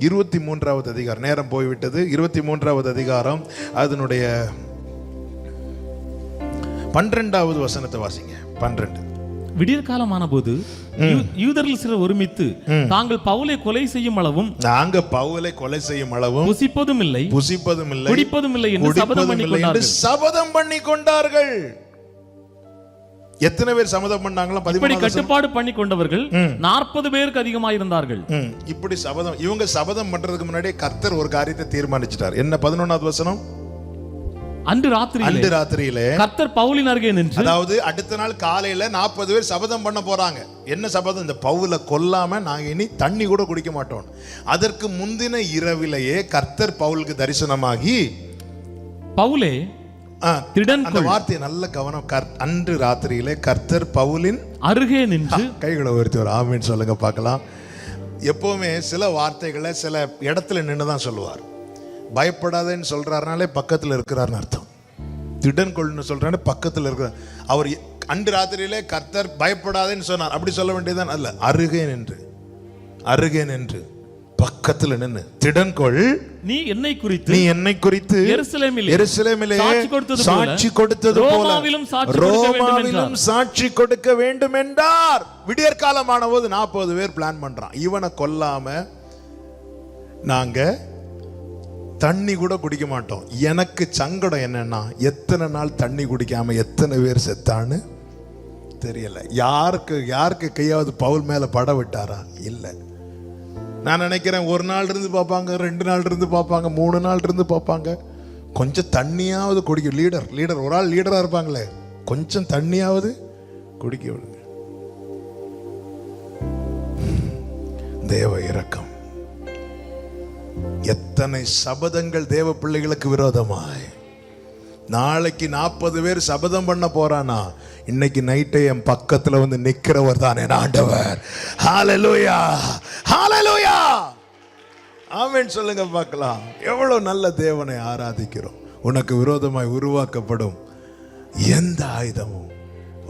23வது அதிகாரம், நேரம் போய்விட்டது. 23வது அதிகாரம் அதனுடைய 12வது வசனத்தை வாசிங்க. 12. விடியற்காலமான போது யூதர்கள் சிலர் ஒருமித்து தாங்கள் பவுலை கொலை செய்யும் அளவும், நாங்க பவுலை கொலை செய்யும் அளவும் புசிப்பதும் இல்லை, குடிப்பதும் இல்லை என்று சபதம் பண்ணி கொண்டார்கள். எத்தனை பேர் சபதம் பண்ணாங்களா? இப்படி கட்டுப்பாடு பண்ணி கொண்டவர்கள் 40 பேருக்கு அதிகமாயிருந்தார்கள். இப்படி சபதம், இவங்க சபதம் பண்றதுக்கு முன்னாடி கர்த்தர் ஒரு காரியத்தை தீர்மானிச்சிட்டார். என்ன? 11வது வசனம். அன்று ராத்திரியிலே கர்த்தர் பவுலின் அருகே நின்று, அதாவது அடுத்த நாள் காலையில 40 பேர் சபதம் பண்ண போறாங்க. என்ன சபதம்? இந்த பவுலை கொல்லாம நாங்க இனி தண்ணி கூட குடிக்க மாட்டோம். அதற்கு முந்தின இரவிலேயே கர்த்தர் பவுலுக்கு தரிசனமாகி, பவுலே அந்த வார்த்தையை நல்ல கவனம். அன்று ராத்திரியிலே கர்த்தர் பவுலின் அருகே நின்று, கைகளை உயர்த்தி ஒரு ஆமீன் சொல்லுங்க பார்க்கலாம். எப்பவுமே சில வார்த்தைகளை சில இடத்துல நின்றுதான் சொல்லுவார். பயப்படாதேன்னு சொல்றாருனாலே பக்கத்தில் இருக்கிறார்னு அர்த்தம். திடன் கொள்ளுன்னு சொல்றாரு, பக்கத்தில் இருக்கிறார். அவர் அன்று ராத்திரியிலே கர்த்தர் பயப்படாதேன்னு சொன்னார், அப்படி சொல்ல வேண்டியதுதான். அல்ல, அருகே நின்று பக்கத்துல நின்னு, திடன் கொள், நீ என்னை குறித்து எருசலேமிலே சாட்சி கொடுத்தது போல ரோமாவிலும் சாட்சி கொடுக்க வேண்டும் என்றார். விடியற்காலமான போது 40 பேர் பிளான் பண்றான். இவனை கொல்லாம நாங்க தண்ணி கூட குடிக்க மாட்டோம். எனக்கு சங்கடம் என்னன்னா, எத்தனை நாள் தண்ணி குடிக்காம எத்தனை பேர் செத்தான்னு தெரியல. யாருக்கு கையாவது பவுல் மேல பட விட்டாரா? இல்லை. நான் நினைக்கிறேன், ஒரு நாள் இருந்து பார்ப்பாங்க, 2 நாள் இருந்து பார்ப்பாங்க, 3 நாள் இருந்து பார்ப்பாங்க. கொஞ்சம் தண்ணியாவது குடிக்க, லீடர் ஒரு ஆள் லீடரா இருப்பாங்களே, கொஞ்சம் தண்ணியாவது குடிக்க விடுங்க. தேவ இரக்கம். எத்தனை சபதங்கள் தேவ பிள்ளைகளுக்கு விரோதமாய். நாளைக்கு 40 பேர் சபதம் பண்ண போறானா, இன்னைக்கு நைட்டே என் பக்கத்துல வந்து நிக்கிறவர் தான் என் ஆண்டவர். ஹalleluya, ஹalleluya, ஆமென் சொல்லுங்க பார்க்கலாம். எவ்வளவு நல்ல தேவனை ஆராதிக்கிறோம். உனக்கு விரோதமாய் உருவாக்கப்படும் எந்த ஆயுதமும்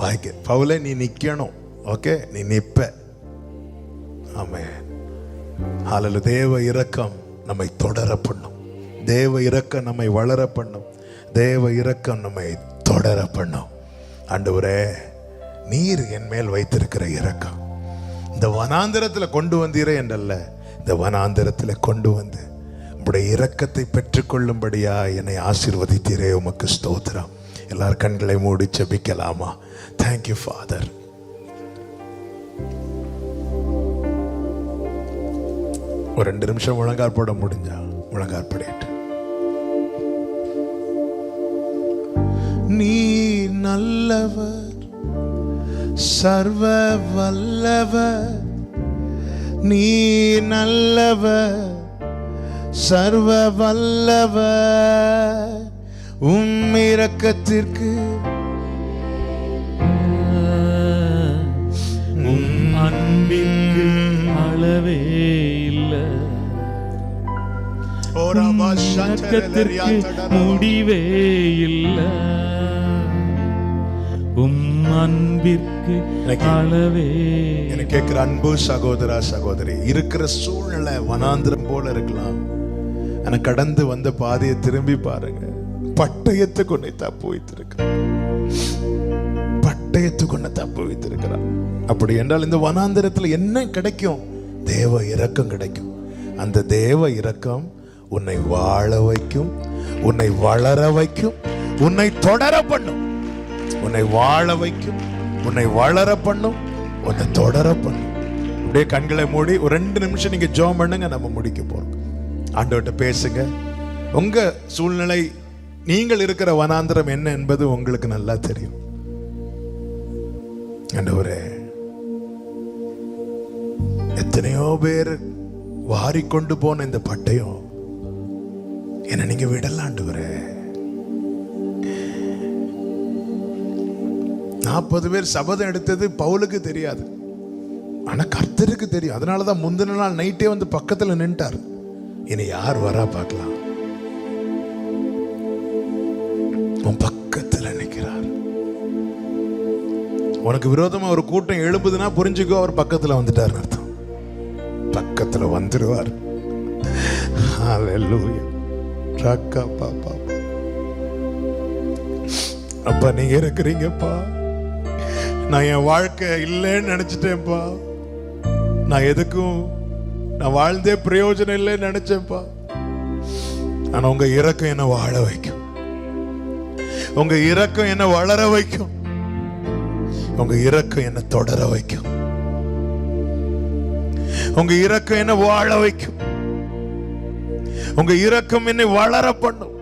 வாய்க்க. பவுலே, நீ நிக்கணும். ஓகே, நீ நிப்ப. ஆமென், ஹalleluya. தேவ இரக்கம் நம்மை தொடர பண்ணும். தேவ இரக்கம் நம்மை வளர பண்ணும். தேவ இரக்கம் நம்மை தொடர பண்ணும். ஆண்டவரே, நீர் என் மேல் வைத்திருக்கிற இரக்கம் இந்த வனாந்திரத்தில் கொண்டு வந்தீரே என்றல்ல, இந்த வனாந்திரத்தில் கொண்டு வந்து உம்முடைய இரக்கத்தை பெற்றுக்கொள்ளும்படியா என்னை ஆசீர்வதித்தீரே, உமக்கு ஸ்தோத்திரம். எல்லாரும் கண்களை மூடி ஜெபிக்கலாமா? Thank you father. ஒரு 2 நிமிஷம் முழங்கால் போட முடிஞ்சா முழங்கால் படிட்டு. நீ நல்லவர், சர்வ வல்லவர். நீ நல்லவர், சர்வ வல்லவர். உம் இரக்கத்திற்கு உம் அன்பிற்கு அளவே இல்லை, முடிவே இல்லை. உம் அன்பிற்கு அளவே. எனக்கு கேட்கிற அன்பு சகோதரா சகோதரி, இருக்கிற சூழ்நிலை வனாந்திரம் போல இருக்கலாம். ஆனா கடந்து வந்த பாதையை திரும்பி பாருங்க. பட்டயத்துக்கு உன்னை தப்பு வைத்திருக்கிறார். பட்டயத்துக்கு உன்னை தப்பு வைத்திருக்கிறார். அப்படி என்றால் இந்த வனாந்திரத்தில் என்ன கிடைக்கும்? தேவ இரக்கம் கிடைக்கும். அந்த தேவ இரக்கம் உன்னை வாழ வைக்கும், உன்னை வளர வைக்கும், உன்னை தொடர பண்ணும். உன்னை வாழ வைக்கும், உன்னை வளர பண்ணும், உன்னை தொடர பண்ணும். அப்படியே கண்களை மூடி ஒரு 2 நிமிஷம் நீங்க ஜெபம் பண்ணுங்க. நம்ம முடிக்க போறோம். ஆண்டவர்கிட்ட பேசுங்க. உங்க சூழ்நிலை, நீங்கள் இருக்கிற வனாந்திரம் என்ன என்பது உங்களுக்கு நல்லா தெரியும். ஆண்டவரே, எத்தனையோ பேர் வாரிக்கொண்டு போன இந்த பட்டயம் என்ன நீங்க விடலாண்டுவரே. 40 பேர் சபதம் எடுத்தது பவுலுக்கு தெரியாது, ஆனா கர்த்தருக்கு தெரியும். அதனாலதான் முந்தின நாள் நைட்டே வந்து பக்கத்துல நின்ட்டார். இனி யார் வரா பார்க்கலாம். உன் பக்கத்துல நிற்கிறார். உனக்கு விரோதமா ஒரு கூட்டம் எழுப்புதுன்னா புரிஞ்சுக்கோ, அவர் பக்கத்துல வந்துட்டார் அர்த்தம். பக்கத்துல வந்துருவார். ஹல்லேலூயா. ராக்கா பாப்பா. அப்பா நீங்க இருக்கிறீங்கப்பா. நான் என் வாழ்க்கை இல்லைன்னு நினைச்சிட்டேன்ப்பா. நான் வாழ்ந்தே பிரயோஜனம் இல்லைன்னு நினைச்சேன்ப்பா. ஆனா உங்க இரக்கம் என்ன வாழ வைக்கும், உங்க இரக்கம் என்ன வளர வைக்கும், உங்க இரக்கம் என்ன தொடர வைக்கும், உங்க இரக்கம் என்ன வாழ வைக்கும், உங்க இரக்கம் என்னை வளர பண்ணும்,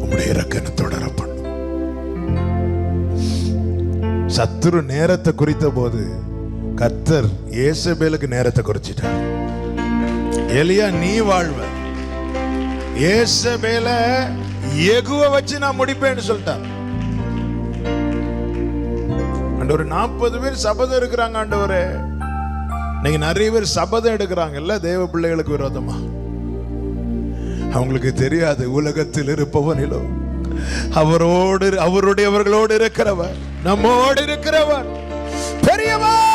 உங்களுடைய இரக்கம் என்ன தொடர பண்ணும். சத்துரு நேரத்தை குறித்த போது கர்த்தர் ஏசபேலுக்கு நேரத்தை குறிச்சிட்டார். எலியா நீ வாழ்வ, ஏசபேல யெகூவை வச்சு நான் முடிப்பேன்னு சொல்லிட்டார். ஆண்டவரே 40 பேர் சபதம் இருக்கிறாங்க ஆண்டவரே. நீங்க நிறைய பேர் சபதம் எடுக்கிறாங்கல்ல தேவ பிள்ளைகளுக்கு விரோதமா. அவங்களுக்கு தெரியாது உலகத்தில் இருப்பவனிலோ அவருடையவர்களோடு இருக்கிறவர், நம்மோடு இருக்கிறவர் பெரியவர்.